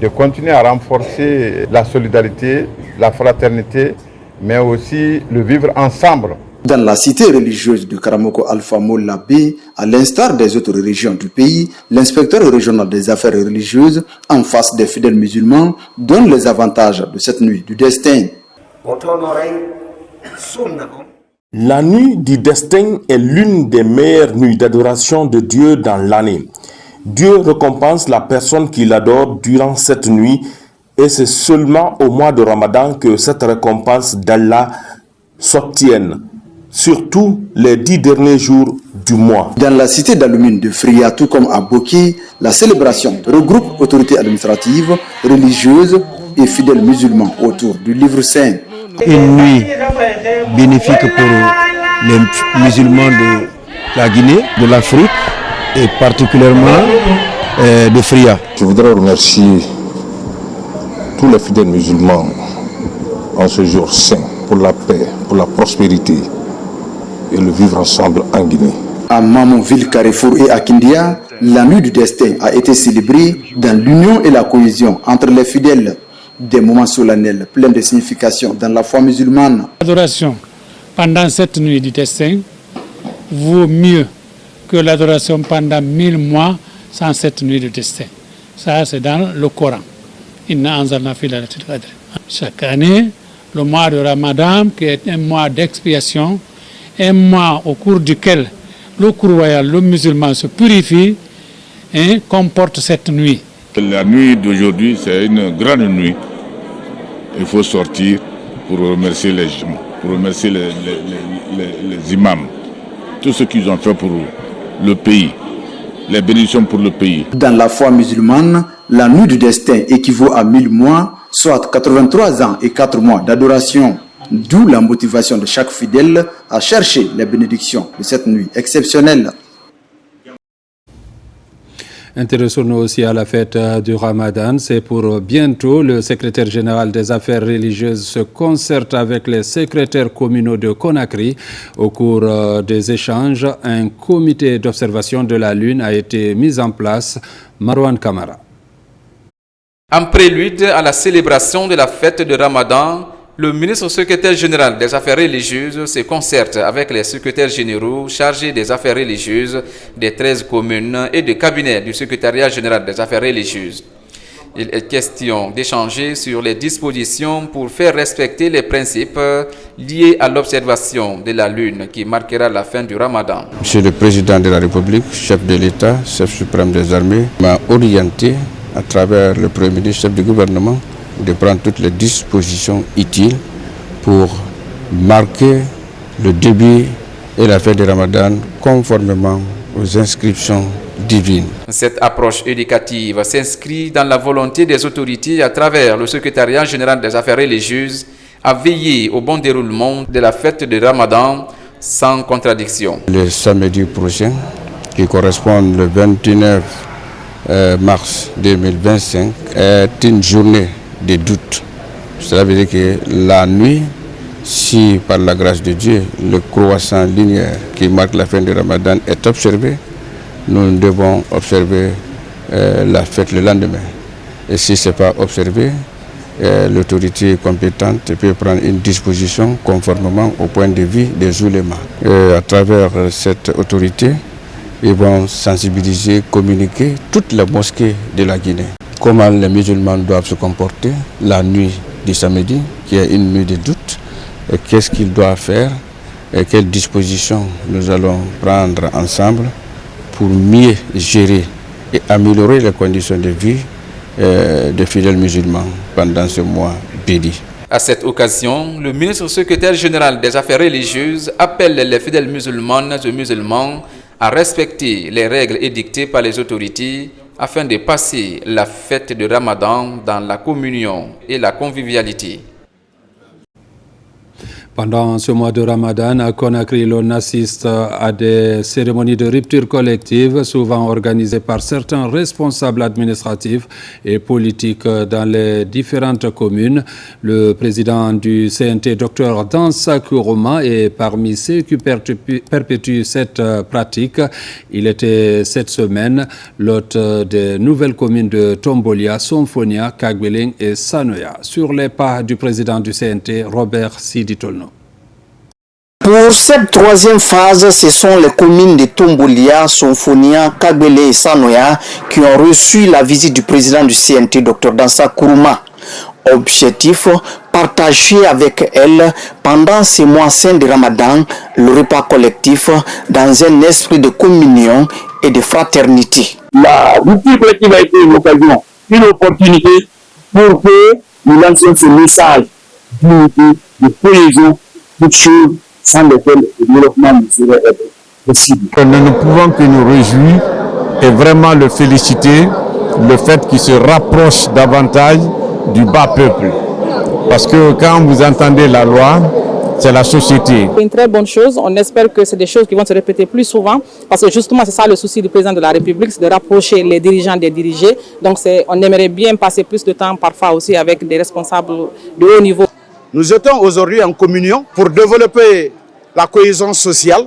de continuer à renforcer la solidarité, la fraternité, mais aussi le vivre ensemble. Dans la cité religieuse de Karamoko Alpha Mollabé, à l'instar des autres régions du pays, l'inspecteur régional des affaires religieuses, en face des fidèles musulmans, donne les avantages de cette nuit du destin. La nuit du destin est l'une des meilleures nuits d'adoration de Dieu dans l'année. Dieu récompense la personne qui l'adore durant cette nuit et c'est seulement au mois de Ramadan que cette récompense d'Allah s'obtienne, surtout les 10 derniers jours du mois. Dans la cité d'Alumine de Fria, tout comme à Boké, la célébration regroupe autorités administratives, religieuses et fidèles musulmans autour du livre saint. Une nuit bénéfique pour les musulmans de la Guinée, de l'Afrique et particulièrement de Fria. Je voudrais remercier tous les fidèles musulmans en ce jour saint pour la paix, pour la prospérité et le vivre ensemble en Guinée. À Mamonville, Carrefour et à Kindia, la nuit du destin a été célébrée dans l'union et la cohésion entre les fidèles. Des moments solennels pleins de signification dans la foi musulmane. L'adoration pendant cette nuit du destin vaut mieux que l'adoration pendant 1000 mois sans cette nuit du destin. Ça, c'est dans le Coran. Chaque année, le mois de Ramadan, qui est un mois d'expiation, un mois au cours duquel le cours royal, le musulman se purifie, comporte cette nuit. La nuit d'aujourd'hui, c'est une grande nuit. Il faut sortir pour remercier les imams, tout ce qu'ils ont fait pour le pays, les bénédictions pour le pays. Dans la foi musulmane, la nuit du destin équivaut à 1000 mois, soit 83 ans et 4 mois d'adoration. D'où la motivation de chaque fidèle à chercher les bénédictions de cette nuit exceptionnelle. Intéressons-nous aussi à la fête du Ramadan. C'est pour bientôt. Le secrétaire général des affaires religieuses se concerte avec les secrétaires communaux de Conakry. Au cours des échanges, un comité d'observation de la Lune a été mis en place. Marwan Kamara. En prélude à la célébration de la fête de Ramadan, le ministre secrétaire général des affaires religieuses se concerte avec les secrétaires généraux chargés des affaires religieuses des 13 communes et du cabinet du secrétariat général des affaires religieuses. Il est question d'échanger sur les dispositions pour faire respecter les principes liés à l'observation de la lune qui marquera la fin du Ramadan. Monsieur le Président de la République, chef de l'État, chef suprême des armées, m'a orienté à travers le Premier ministre, chef du gouvernement, de prendre toutes les dispositions utiles pour marquer le début et la fin du Ramadan conformément aux inscriptions divines. Cette approche éducative s'inscrit dans la volonté des autorités à travers le secrétariat général des affaires religieuses à veiller au bon déroulement de la fête de Ramadan sans contradiction. Le samedi prochain, qui correspond le 29 mars 2025, est une journée de doute. Cela veut dire que la nuit, si par la grâce de Dieu, le croissant linéaire qui marque la fin du Ramadan est observé, nous devons observer la fête le lendemain. Et si ce n'est pas observé, l'autorité compétente peut prendre une disposition conformément au point de vue des oulémas. À travers cette autorité, ils vont sensibiliser, communiquer toutes les mosquées de la Guinée. Comment les musulmans doivent se comporter la nuit du samedi, qui est une nuit de doute, et qu'est-ce qu'ils doivent faire, et quelles dispositions nous allons prendre ensemble pour mieux gérer et améliorer les conditions de vie des fidèles musulmans pendant ce mois béni. À cette occasion, le ministre secrétaire général des affaires religieuses appelle les fidèles musulmanes et musulmans à respecter les règles édictées par les autorités afin de passer la fête de Ramadan dans la communion et la convivialité. Pendant ce mois de Ramadan, à Conakry, l'on assiste à des cérémonies de rupture collective, souvent organisées par certains responsables administratifs et politiques dans les différentes communes. Le président du CNT, Dr Dansa Kourouma, est parmi ceux qui perpétuent cette pratique. Il était cette semaine l'hôte des nouvelles communes de Tombolia, Somfonia, Kagbeling et Sanoya, sur les pas du président du CNT, Robert Siditolno. Pour cette troisième phase, ce sont les communes de Tombolia, Somfonia, Kagbele et Sanoya qui ont reçu la visite du président du CNT, Dr Dansa Kourouma. Objectif, partager avec elle pendant ces mois saints de Ramadan le repas collectif dans un esprit de communion et de fraternité. La rupture collective a été une occasion, une opportunité pour que nous lancions ce message d'unité, de cohésion, toutes choses sans lesquelles le développement ne serait possible. Nous ne pouvons que nous réjouir et vraiment le féliciter, le fait qu'il se rapproche davantage du bas peuple. Parce que quand vous entendez la loi, c'est la société. C'est une très bonne chose. On espère que c'est des choses qui vont se répéter plus souvent. Parce que justement, c'est ça le souci du président de la République, c'est de rapprocher les dirigeants des dirigés. Donc on aimerait bien passer plus de temps parfois aussi avec des responsables de haut niveau. Nous étions aujourd'hui en communion pour développer la cohésion sociale,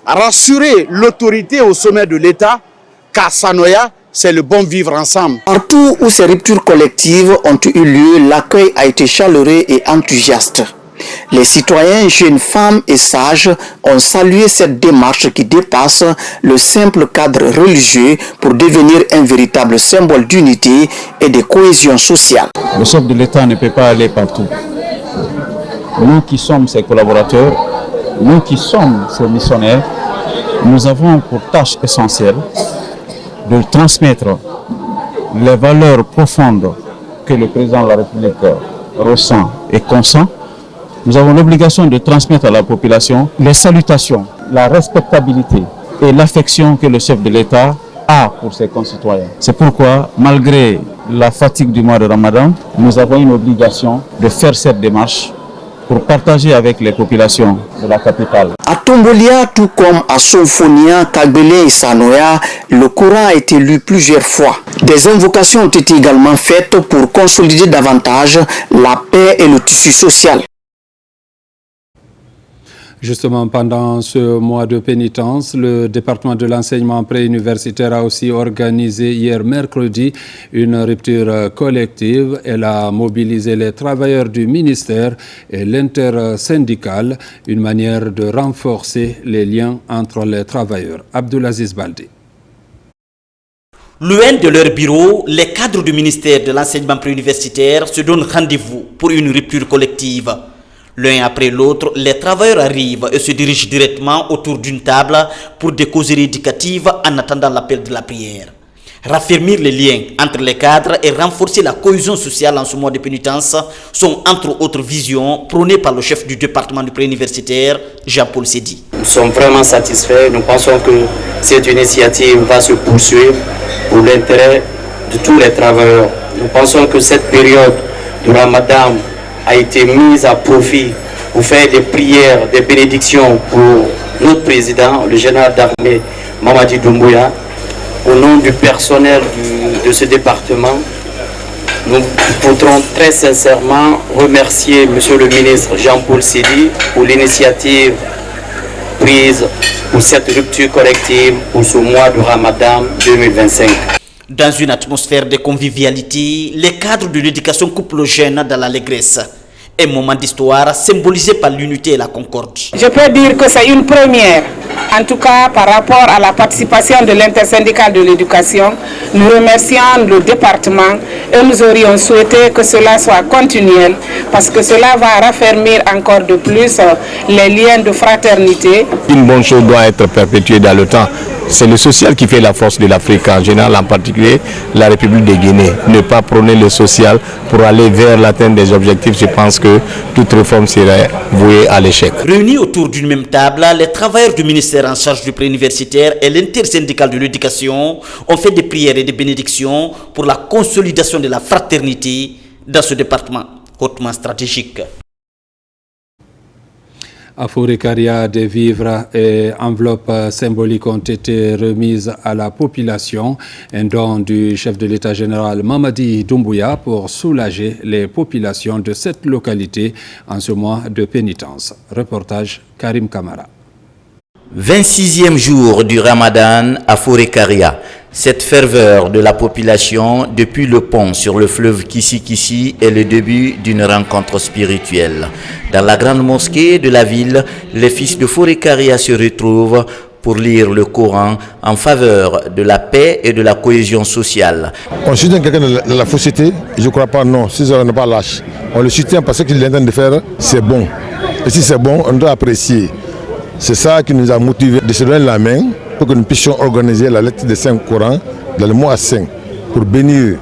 rassurer l'autorité au sommet de l'État, car Sanoya, c'est le bon vivre ensemble. Partout où ces ruptures collectives ont eu lieu, l'accueil a été chaleureux et enthousiaste. Les citoyens, jeunes femmes et sages ont salué cette démarche qui dépasse le simple cadre religieux pour devenir un véritable symbole d'unité et de cohésion sociale. Le chef de l'État ne peut pas aller partout. Nous qui sommes ses collaborateurs, nous qui sommes ses missionnaires, nous avons pour tâche essentielle de transmettre les valeurs profondes que le président de la République ressent et consent. Nous avons l'obligation de transmettre à la population les salutations, la respectabilité et l'affection que le chef de l'État a pour ses concitoyens. C'est pourquoi, malgré la fatigue du mois de Ramadan, nous avons une obligation de faire cette démarche pour partager avec les populations de la capitale. À Tombolia, tout comme à Somphonia, Kagbele et Sanoya, le Coran a été lu plusieurs fois. Des invocations ont été également faites pour consolider davantage la paix et le tissu social. Justement, pendant ce mois de pénitence, le département de l'enseignement préuniversitaire a aussi organisé hier mercredi une rupture collective. Elle a mobilisé les travailleurs du ministère et l'intersyndicale, une manière de renforcer les liens entre les travailleurs. Abdulaziz Baldi. Loin de leur bureau, les cadres du ministère de l'enseignement préuniversitaire se donnent rendez-vous pour une rupture collective. L'un après l'autre, les travailleurs arrivent et se dirigent directement autour d'une table pour des causeries éducatives en attendant l'appel de la prière. Raffermir les liens entre les cadres et renforcer la cohésion sociale en ce mois de pénitence sont entre autres visions prônées par le chef du département du préuniversitaire, Jean-Paul Sédi. Nous sommes vraiment satisfaits. Nous pensons que cette initiative va se poursuivre pour l'intérêt de tous les travailleurs. Nous pensons que cette période de Ramadan a été mise à profit pour faire des prières, des bénédictions pour notre président, le général d'armée Mamadi Doumbouya. Au nom du personnel de ce département, nous voudrons très sincèrement remercier Monsieur le ministre Jean-Paul Sédi pour l'initiative prise pour cette rupture collective pour ce mois de Ramadan 2025. Dans une atmosphère de convivialité, les cadres de l'éducation coupent le jeune dans l'allégresse. Un moment d'histoire symbolisé par l'unité et la concorde. Je peux dire que c'est une première, en tout cas par rapport à la participation de l'intersyndicale de l'éducation. Nous remercions le département et nous aurions souhaité que cela soit continuel parce que cela va raffermir encore de plus les liens de fraternité. Une bonne chose doit être perpétuée dans le temps. C'est le social qui fait la force de l'Afrique en général, en particulier la République de Guinée. Ne pas prôner le social pour aller vers l'atteinte des objectifs, je pense que toute réforme serait vouée à l'échec. Réunis autour d'une même table, les travailleurs du ministère en charge du préuniversitaire et l'intersyndicale de l'éducation ont fait des prières et des bénédictions pour la consolidation de la fraternité dans ce département hautement stratégique. À Fourekaria, des vivres et enveloppes symboliques ont été remises à la population. Un don du chef de l'État général Mamadi Doumbouya pour soulager les populations de cette localité en ce mois de pénitence. Reportage Karim Kamara. 26e jour du Ramadan à Fourekaria. Cette ferveur de la population depuis le pont sur le fleuve Kissi-Kissi est le début d'une rencontre spirituelle. Dans la grande mosquée de la ville, les fils de Fourekaria se retrouvent pour lire le Coran en faveur de la paix et de la cohésion sociale. On soutient quelqu'un de la société, je ne crois pas, non, si on n'est pas lâche. On le soutient parce qu'il est en train de faire, c'est bon. Et si c'est bon, on doit apprécier. C'est ça qui nous a motivés de se donner la main pour que nous puissions organiser la lecture des Saint-Coran dans le mois 5 pour bénir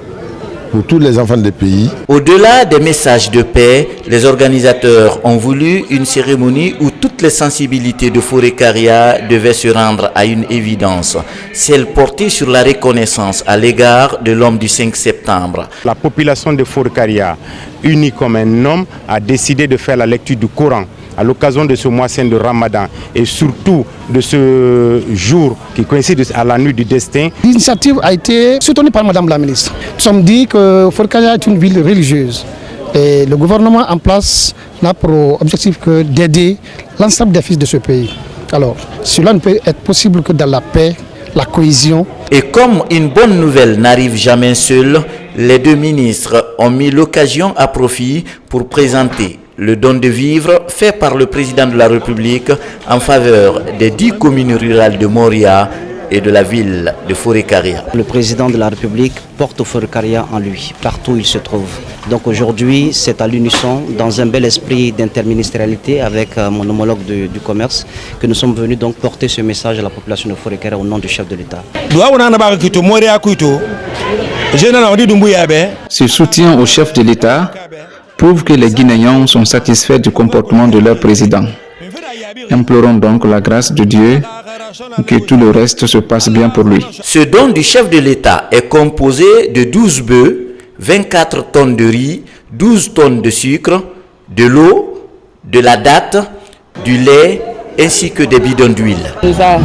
pour tous les enfants des pays. Au-delà des messages de paix, les organisateurs ont voulu une cérémonie où toutes les sensibilités de Fourekaria devaient se rendre à une évidence, celle portée sur la reconnaissance à l'égard de l'homme du 5 septembre. La population de Fourekaria, unie comme un homme, a décidé de faire la lecture du Coran à l'occasion de ce mois saint de Ramadan et surtout de ce jour qui coïncide à la nuit du destin. L'initiative a été soutenue par Madame la ministre. Nous sommes dit que Fourekaria est une ville religieuse et le gouvernement en place n'a pour objectif que d'aider l'ensemble des fils de ce pays. Alors, cela ne peut être possible que dans la paix, la cohésion. Et comme une bonne nouvelle n'arrive jamais seule, les deux ministres ont mis l'occasion à profit pour présenter le don de vivres fait par le président de la République en faveur des 10 communes rurales de Moria et de la ville de Forêt-Caria. Le président de la République porte Forêt-Caria en lui, partout où il se trouve. Donc aujourd'hui, c'est à l'unisson, dans un bel esprit d'interministérialité avec mon homologue du commerce, que nous sommes venus donc porter ce message à la population de Forêt-Caria au nom du chef de l'État. Ce soutien au chef de l'État prouve que les Guinéens sont satisfaits du comportement de leur président. Implorons donc la grâce de Dieu, que tout le reste se passe bien pour lui. Ce don du chef de l'État est composé de 12 bœufs, 24 tonnes de riz, 12 tonnes de sucre, de l'eau, de la date, du lait ainsi que des bidons d'huile. Nous a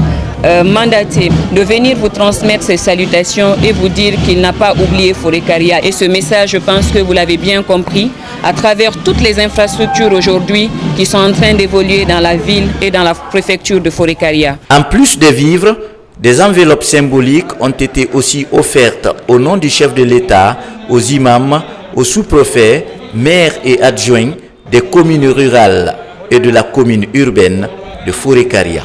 mandaté de venir vous transmettre ces salutations et vous dire qu'il n'a pas oublié Forêt-Caria. Et ce message, je pense que vous l'avez bien compris, à travers toutes les infrastructures aujourd'hui qui sont en train d'évoluer dans la ville et dans la préfecture de Forêt-Caria. En plus des vivres, des enveloppes symboliques ont été aussi offertes au nom du chef de l'État, aux imams, aux sous-préfets, maires et adjoints des communes rurales et de la commune urbaine de Forêt-Caria.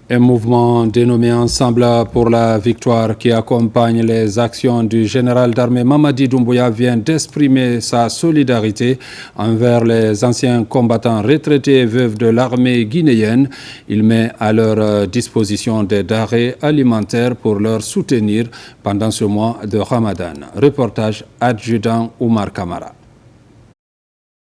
Un mouvement dénommé Ensemble pour la victoire qui accompagne les actions du général d'armée Mamadi Doumbouya vient d'exprimer sa solidarité envers les anciens combattants retraités et veuves de l'armée guinéenne. Il met à leur disposition des denrées alimentaires pour leur soutenir pendant ce mois de Ramadan. Reportage adjudant Oumar Kamara.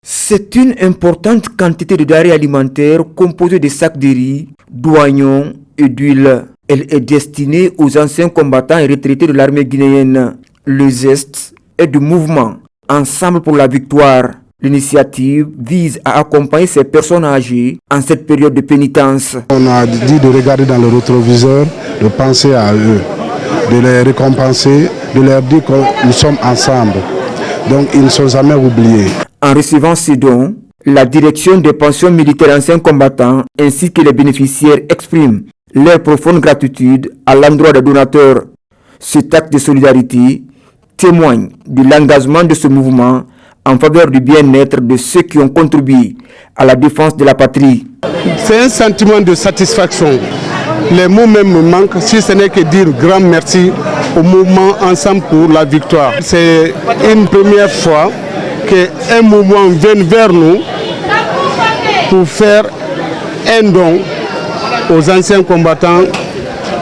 C'est une importante quantité de denrées alimentaires composées de sacs de riz, d'oignons et d'huile. Elle est destinée aux anciens combattants et retraités de l'armée guinéenne. Le geste est du mouvement Ensemble pour la victoire. L'initiative vise à accompagner ces personnes âgées en cette période de pénitence. On a dit de regarder dans le rétroviseur, de penser à eux, de les récompenser, de leur dire que nous sommes ensemble. Donc ils ne sont jamais oubliés. En recevant ces dons, la direction des pensions militaires anciens combattants ainsi que les bénéficiaires expriment leur profonde gratitude à l'endroit des donateurs. Cet acte de solidarité témoigne de l'engagement de ce mouvement en faveur du bien-être de ceux qui ont contribué à la défense de la patrie. C'est un sentiment de satisfaction. Les mots même me manquent, si ce n'est que dire grand merci au mouvement Ensemble pour la victoire. C'est une première fois qu'un mouvement vient vers nous pour faire un don aux anciens combattants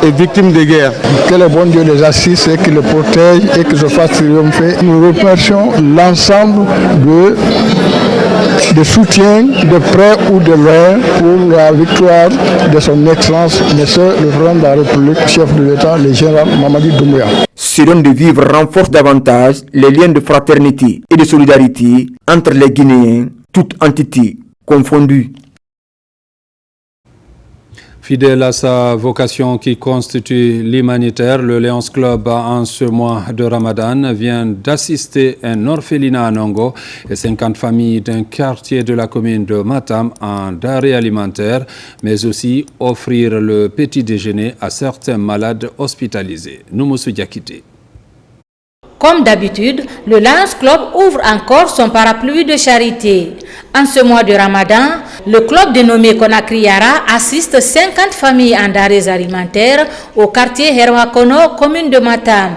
et victimes de guerre. Que le bon Dieu les assiste et qu'il les protège et que se fasse triompher. Nous remercions l'ensemble de soutien, de près ou de loin, pour la victoire de son Excellence, Monsieur le Président de la République, chef de l'État, le général Mamadi Doumbouya. Ce don de vivre renforce davantage les liens de fraternité et de solidarité entre les Guinéens, toutes entités confondues. Fidèle à sa vocation qui constitue l'humanitaire, le Lions Club en ce mois de Ramadan vient d'assister un orphelinat à Nongo et 50 familles d'un quartier de la commune de Matam en denrées alimentaires, mais aussi offrir le petit déjeuner à certains malades hospitalisés. Noumoussou Diakité. Comme d'habitude, le Lions Club ouvre encore son parapluie de charité. En ce mois de Ramadan, le club dénommé Conakry Yara assiste 50 familles en denrées alimentaires au quartier Herwakono, commune de Matam.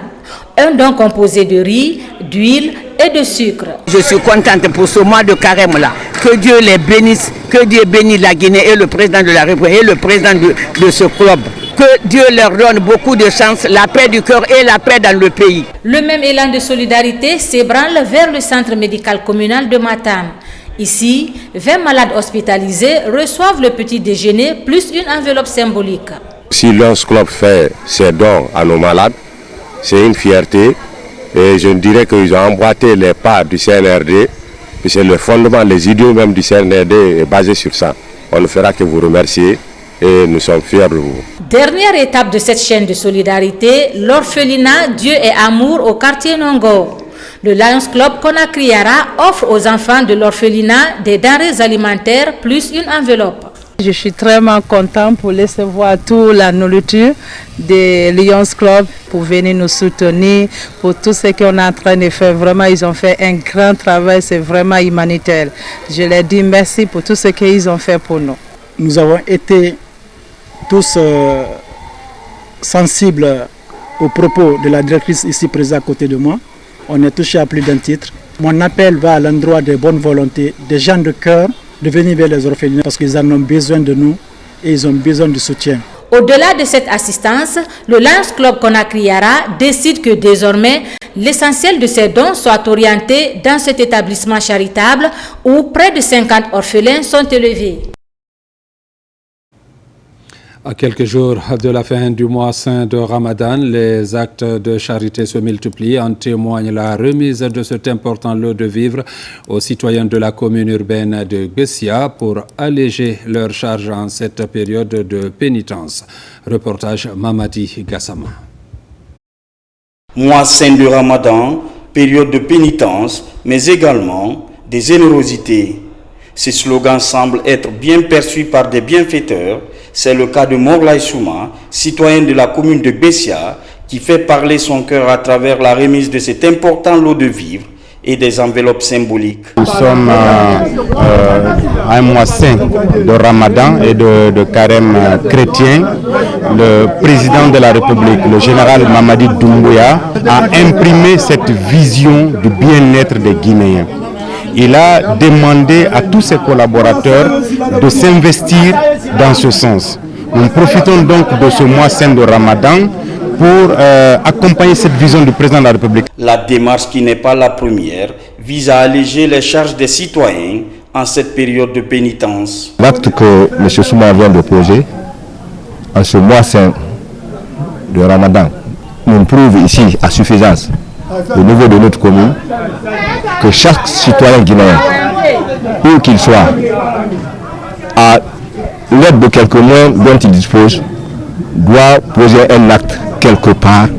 Un don composé de riz, d'huile et de sucre. Je suis contente pour ce mois de carême là. Que Dieu les bénisse, que Dieu bénisse la Guinée et le président de la République et le président de ce club. Que Dieu leur donne beaucoup de chance, la paix du cœur et la paix dans le pays. Le même élan de solidarité s'ébranle vers le centre médical communal de Matam. Ici, 20 malades hospitalisés reçoivent le petit déjeuner plus une enveloppe symbolique. Si Lions Club fait ses dons à nos malades, c'est une fierté. Et je dirais qu'ils ont emboîté les pas du CNRD. C'est le fondement, les idéaux même du CNRD est basé sur ça. On ne fera que vous remercier. Et nous sommes fiers de vous. Dernière étape de cette chaîne de solidarité, l'orphelinat Dieu et Amour au quartier Nongo. Le Lions Club Conakry Yara offre aux enfants de l'orphelinat des denrées alimentaires plus une enveloppe. Je suis très content pour laisser voir toute la nourriture des Lions Club pour venir nous soutenir pour tout ce qu'on est en train de faire. Vraiment, ils ont fait un grand travail, c'est vraiment humanitaire. Je leur dis merci pour tout ce qu'ils ont fait pour nous. Nous avons été tous sensibles aux propos de la directrice ici présente à côté de moi. On est touché à plus d'un titre. Mon appel va à l'endroit des bonnes volontés, des gens de cœur, de venir vers les orphelins parce qu'ils en ont besoin de nous et ils ont besoin de soutien. Au-delà de cette assistance, le Lions Club Conakry Yara décide que désormais, l'essentiel de ses dons soit orienté dans cet établissement charitable où près de 50 orphelins sont élevés. À quelques jours de la fin du mois saint de Ramadan, les actes de charité se multiplient. En témoigne la remise de cet important lot de vivres aux citoyens de la commune urbaine de Bessia pour alléger leurs charges en cette période de pénitence. Reportage Mamadi Gassama. Mois saint de Ramadan, période de pénitence, mais également des générosités. Ces slogans semblent être bien perçus par des bienfaiteurs. C'est le cas de Morlaï Souma, citoyen de la commune de Bessia, qui fait parler son cœur à travers la remise de cet important lot de vivres et des enveloppes symboliques. Nous sommes à un mois saint de Ramadan et de carême chrétien. Le président de la République, le général Mamadi Doumbouya, a imprimé cette vision du bien-être des Guinéens. Il a demandé à tous ses collaborateurs de s'investir dans ce sens. Nous profitons donc de ce mois saint de Ramadan pour accompagner cette vision du président de la République. La démarche, qui n'est pas la première, vise à alléger les charges des citoyens en cette période de pénitence. L'acte que M. Souma vient de poser en ce mois saint de Ramadan nous prouve ici à suffisance au niveau de notre commune que chaque citoyen guinéen, où qu'il soit, à l'aide de quelques moyens dont il dispose, doit poser un acte quelque part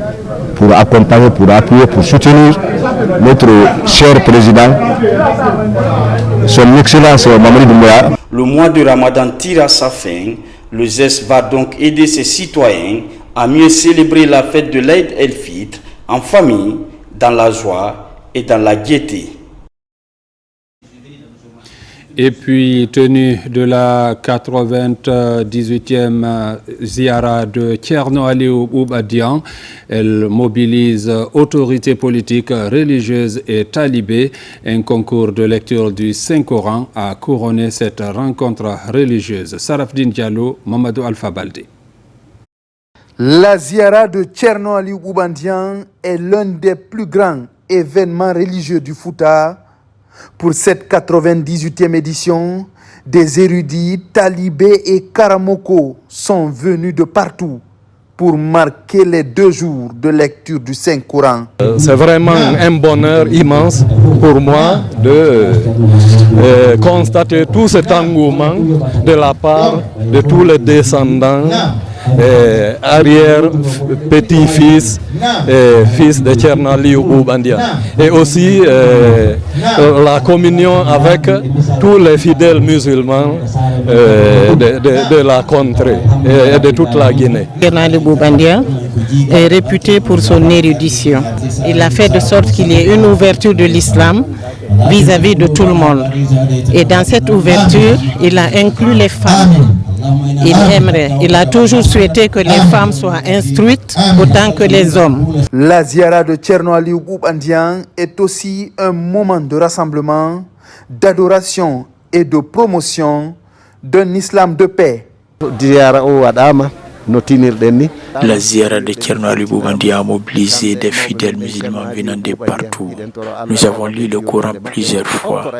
pour accompagner, pour appuyer, pour soutenir notre cher président, son excellence Mamadi Doumbouya. Le mois de Ramadan tire à sa fin. Le ZES va donc aider ses citoyens à mieux célébrer la fête de l'Aïd el-Fitr en famille, dans la joie et dans la gaieté. Et puis, tenue de la 98e Ziara de Thierno Aliou Oubadian, elle mobilise autorités politiques, religieuses et talibés. Un concours de lecture du Saint-Coran a couronné cette rencontre religieuse. Sarafdine Diallo, Mamadou Alpha Baldé. La Ziara de Thierno Aliou Oubadian est l'un des plus grands événements religieux du Fouta. Pour cette 98e édition, des érudits, talibés et karamoko sont venus de partout pour marquer les 2 jours de lecture du Saint-Coran. C'est vraiment un bonheur immense pour moi de constater tout cet engouement de la part de tous les descendants, arrière, petit-fils, fils de Thierno Aliou Oubadian. Et aussi la communion avec tous les fidèles musulmans de la contrée et de toute la Guinée. Thierno Aliou Oubadian est réputé pour son érudition. Il a fait de sorte qu'il y ait une ouverture de l'islam vis-à-vis de tout le monde. Et dans cette ouverture, il a inclus les femmes. Il a toujours souhaité que les femmes soient instruites autant que les hommes. La Ziara de Thierno Aliou Oubadian est aussi un moment de rassemblement, d'adoration et de promotion d'un islam de paix. La Ziara de Thierno Aliou Oubadian a mobilisé des fidèles musulmans venant de partout. Nous avons lu le Coran plusieurs fois.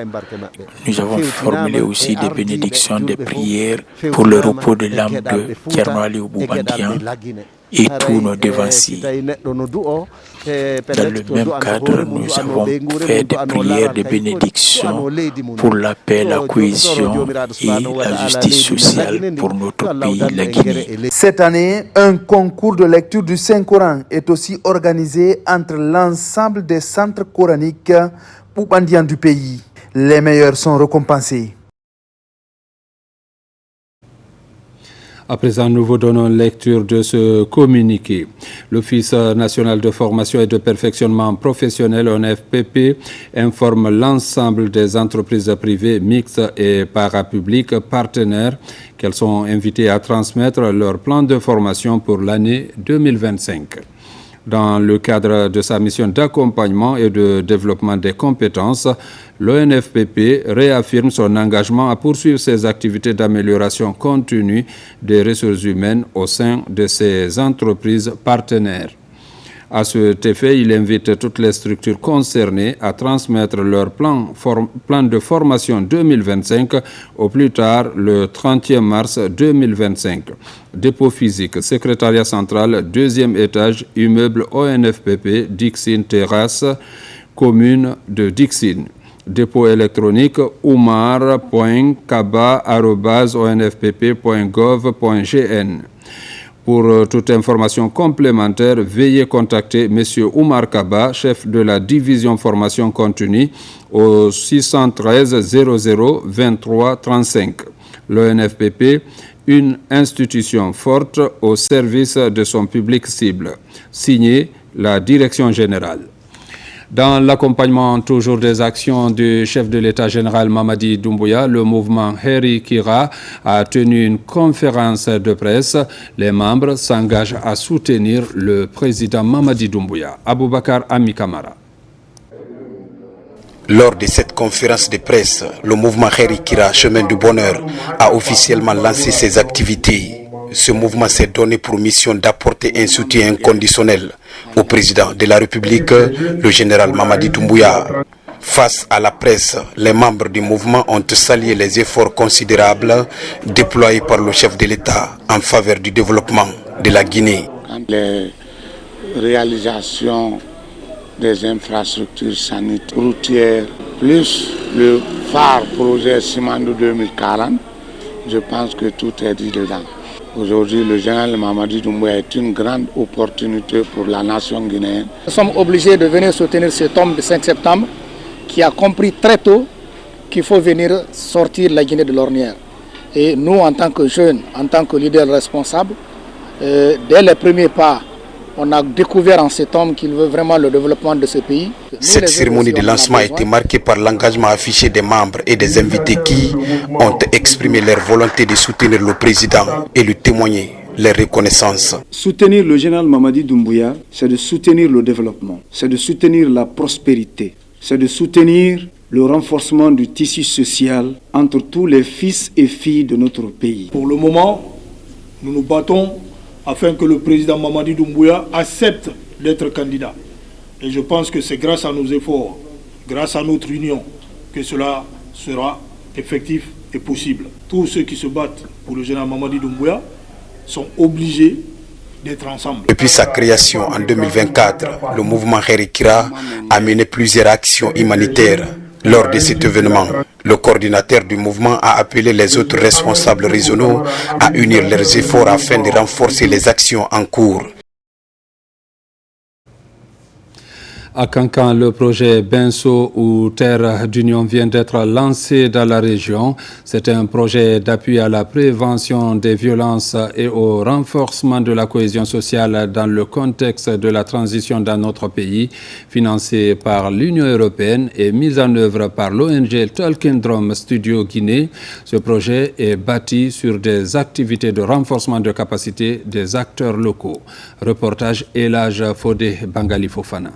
Nous avons formulé aussi des bénédictions, des prières pour le repos de l'âme de Thierno Aliou Oubadian et tous nos devanciers. Dans le même cadre, nous avons fait des prières de bénédiction pour la paix, la cohésion et la justice sociale pour notre pays, la Guinée. Cette année, un concours de lecture du Saint-Coran est aussi organisé entre l'ensemble des centres coraniques oubandiens du pays. Les meilleurs sont récompensés. À présent, nous vous donnons lecture de ce communiqué. L'Office national de formation et de perfectionnement professionnel, ONFPP, informe l'ensemble des entreprises privées, mixtes et parapubliques partenaires qu'elles sont invitées à transmettre leur plan de formation pour l'année 2025. Dans le cadre de sa mission d'accompagnement et de développement des compétences, l'ONFPP réaffirme son engagement à poursuivre ses activités d'amélioration continue des ressources humaines au sein de ses entreprises partenaires. À cet effet, il invite toutes les structures concernées à transmettre leur plan de formation 2025 au plus tard le 30 mars 2025. Dépôt physique, secrétariat central, 2e étage, immeuble ONFPP, Dixine Terrasse, commune de Dixine. Dépôt électronique oumar.kaba@onfpp.gov.gn. Pour toute information complémentaire, veuillez contacter M. Oumar Kaba, chef de la division formation continue, au 613 00 23 35. L'ONFPP, une institution forte au service de son public cible. Signé la Direction générale. Dans l'accompagnement toujours des actions du chef de l'État général Mamadi Doumbouya, le mouvement Heri Kira a tenu une conférence de presse. Les membres s'engagent à soutenir le président Mamadi Doumbouya. Aboubakar Ami Kamara. Lors de cette conférence de presse, le mouvement Heri Kira, chemin du bonheur, a officiellement lancé ses activités. Ce mouvement s'est donné pour mission d'apporter un soutien inconditionnel au président de la République, le général Mamadi Doumbouya. Face à la presse, les membres du mouvement ont salué les efforts considérables déployés par le chef de l'État en faveur du développement de la Guinée. Les réalisations des infrastructures sanitaires routières, plus le phare projet Simandou 2040, je pense que tout est dit dedans. Aujourd'hui, le général Mamadi Doumbouya est une grande opportunité pour la nation guinéenne. Nous sommes obligés de venir soutenir cet homme de 5 septembre qui a compris très tôt qu'il faut venir sortir la Guinée de l'ornière. Et nous, en tant que jeunes, en tant que leaders responsables, dès les premiers pas, on a découvert en cet homme qu'il veut vraiment le développement de ce pays. Cette cérémonie de lancement a été marquée par l'engagement affiché des membres et des invités qui ont exprimé leur volonté de soutenir le président et lui témoigner leur reconnaissance. Soutenir le général Mamadi Doumbouya, c'est de soutenir le développement, c'est de soutenir la prospérité, c'est de soutenir le renforcement du tissu social entre tous les fils et filles de notre pays. Pour le moment, nous nous battons afin que le président Mamadi Doumbouya accepte d'être candidat. Et je pense que c'est grâce à nos efforts, grâce à notre union, que cela sera effectif et possible. Tous ceux qui se battent pour le général Mamadi Doumbouya sont obligés d'être ensemble. Depuis sa création en 2024, le mouvement Heri Kira a mené plusieurs actions humanitaires. Lors de cet événement, le coordinateur du mouvement a appelé les autres responsables régionaux à unir leurs efforts afin de renforcer les actions en cours. À Cancan, le projet Benso ou Terre d'Union vient d'être lancé dans la région. C'est un projet d'appui à la prévention des violences et au renforcement de la cohésion sociale dans le contexte de la transition dans notre pays, financé par l'Union européenne et mis en œuvre par l'ONG Tolkien Drum Studio Guinée. Ce projet est bâti sur des activités de renforcement de capacité des acteurs locaux. Reportage Elage Fodé Bangali Fofana.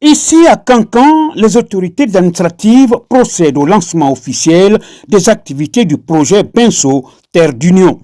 Ici, à Cancan, les autorités administratives procèdent au lancement officiel des activités du projet Benso, Terre d'Union.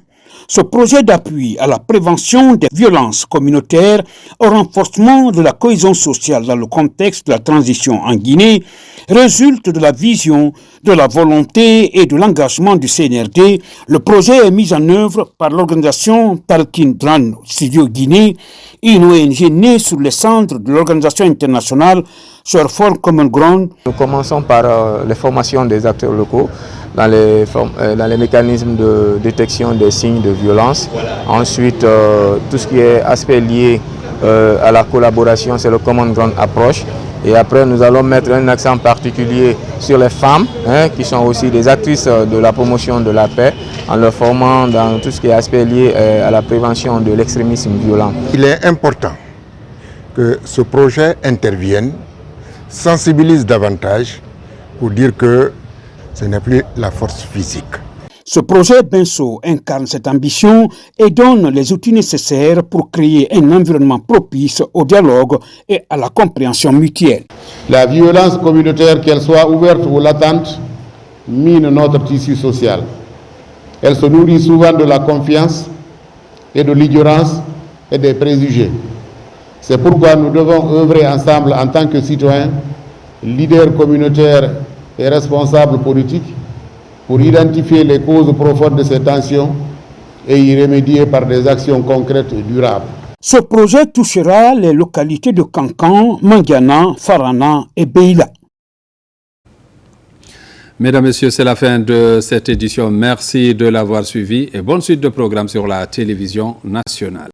Ce projet d'appui à la prévention des violences communautaires, au renforcement de la cohésion sociale dans le contexte de la transition en Guinée, résulte de la vision, de la volonté et de l'engagement du CNRD. Le projet est mis en œuvre par l'organisation Tolkien Drum Studio Guinée, une ONG née sur les cendres de l'organisation internationale Surf Common Ground. Nous commençons par les formations des acteurs locaux dans les mécanismes de détection des signes de violence. Ensuite, tout ce qui est aspect lié à la collaboration, c'est le Common Ground Approach. Et après, nous allons mettre un accent particulier sur les femmes, qui sont aussi des actrices de la promotion de la paix, en leur formant dans tout ce qui est aspect lié à la prévention de l'extrémisme violent. Il est important que ce projet intervienne, sensibilise davantage pour dire que ce n'est plus la force physique. Ce projet Benso incarne cette ambition et donne les outils nécessaires pour créer un environnement propice au dialogue et à la compréhension mutuelle. La violence communautaire, qu'elle soit ouverte ou latente, mine notre tissu social. Elle se nourrit souvent de la confiance et de l'ignorance et des préjugés. C'est pourquoi nous devons œuvrer ensemble en tant que citoyens, leaders communautaires et responsables politiques pour identifier les causes profondes de ces tensions et y remédier par des actions concrètes et durables. Ce projet touchera les localités de Kankan, Manguiana, Farana et Beila. Mesdames, Messieurs, c'est la fin de cette édition. Merci de l'avoir suivi et bonne suite de programmes sur la télévision nationale.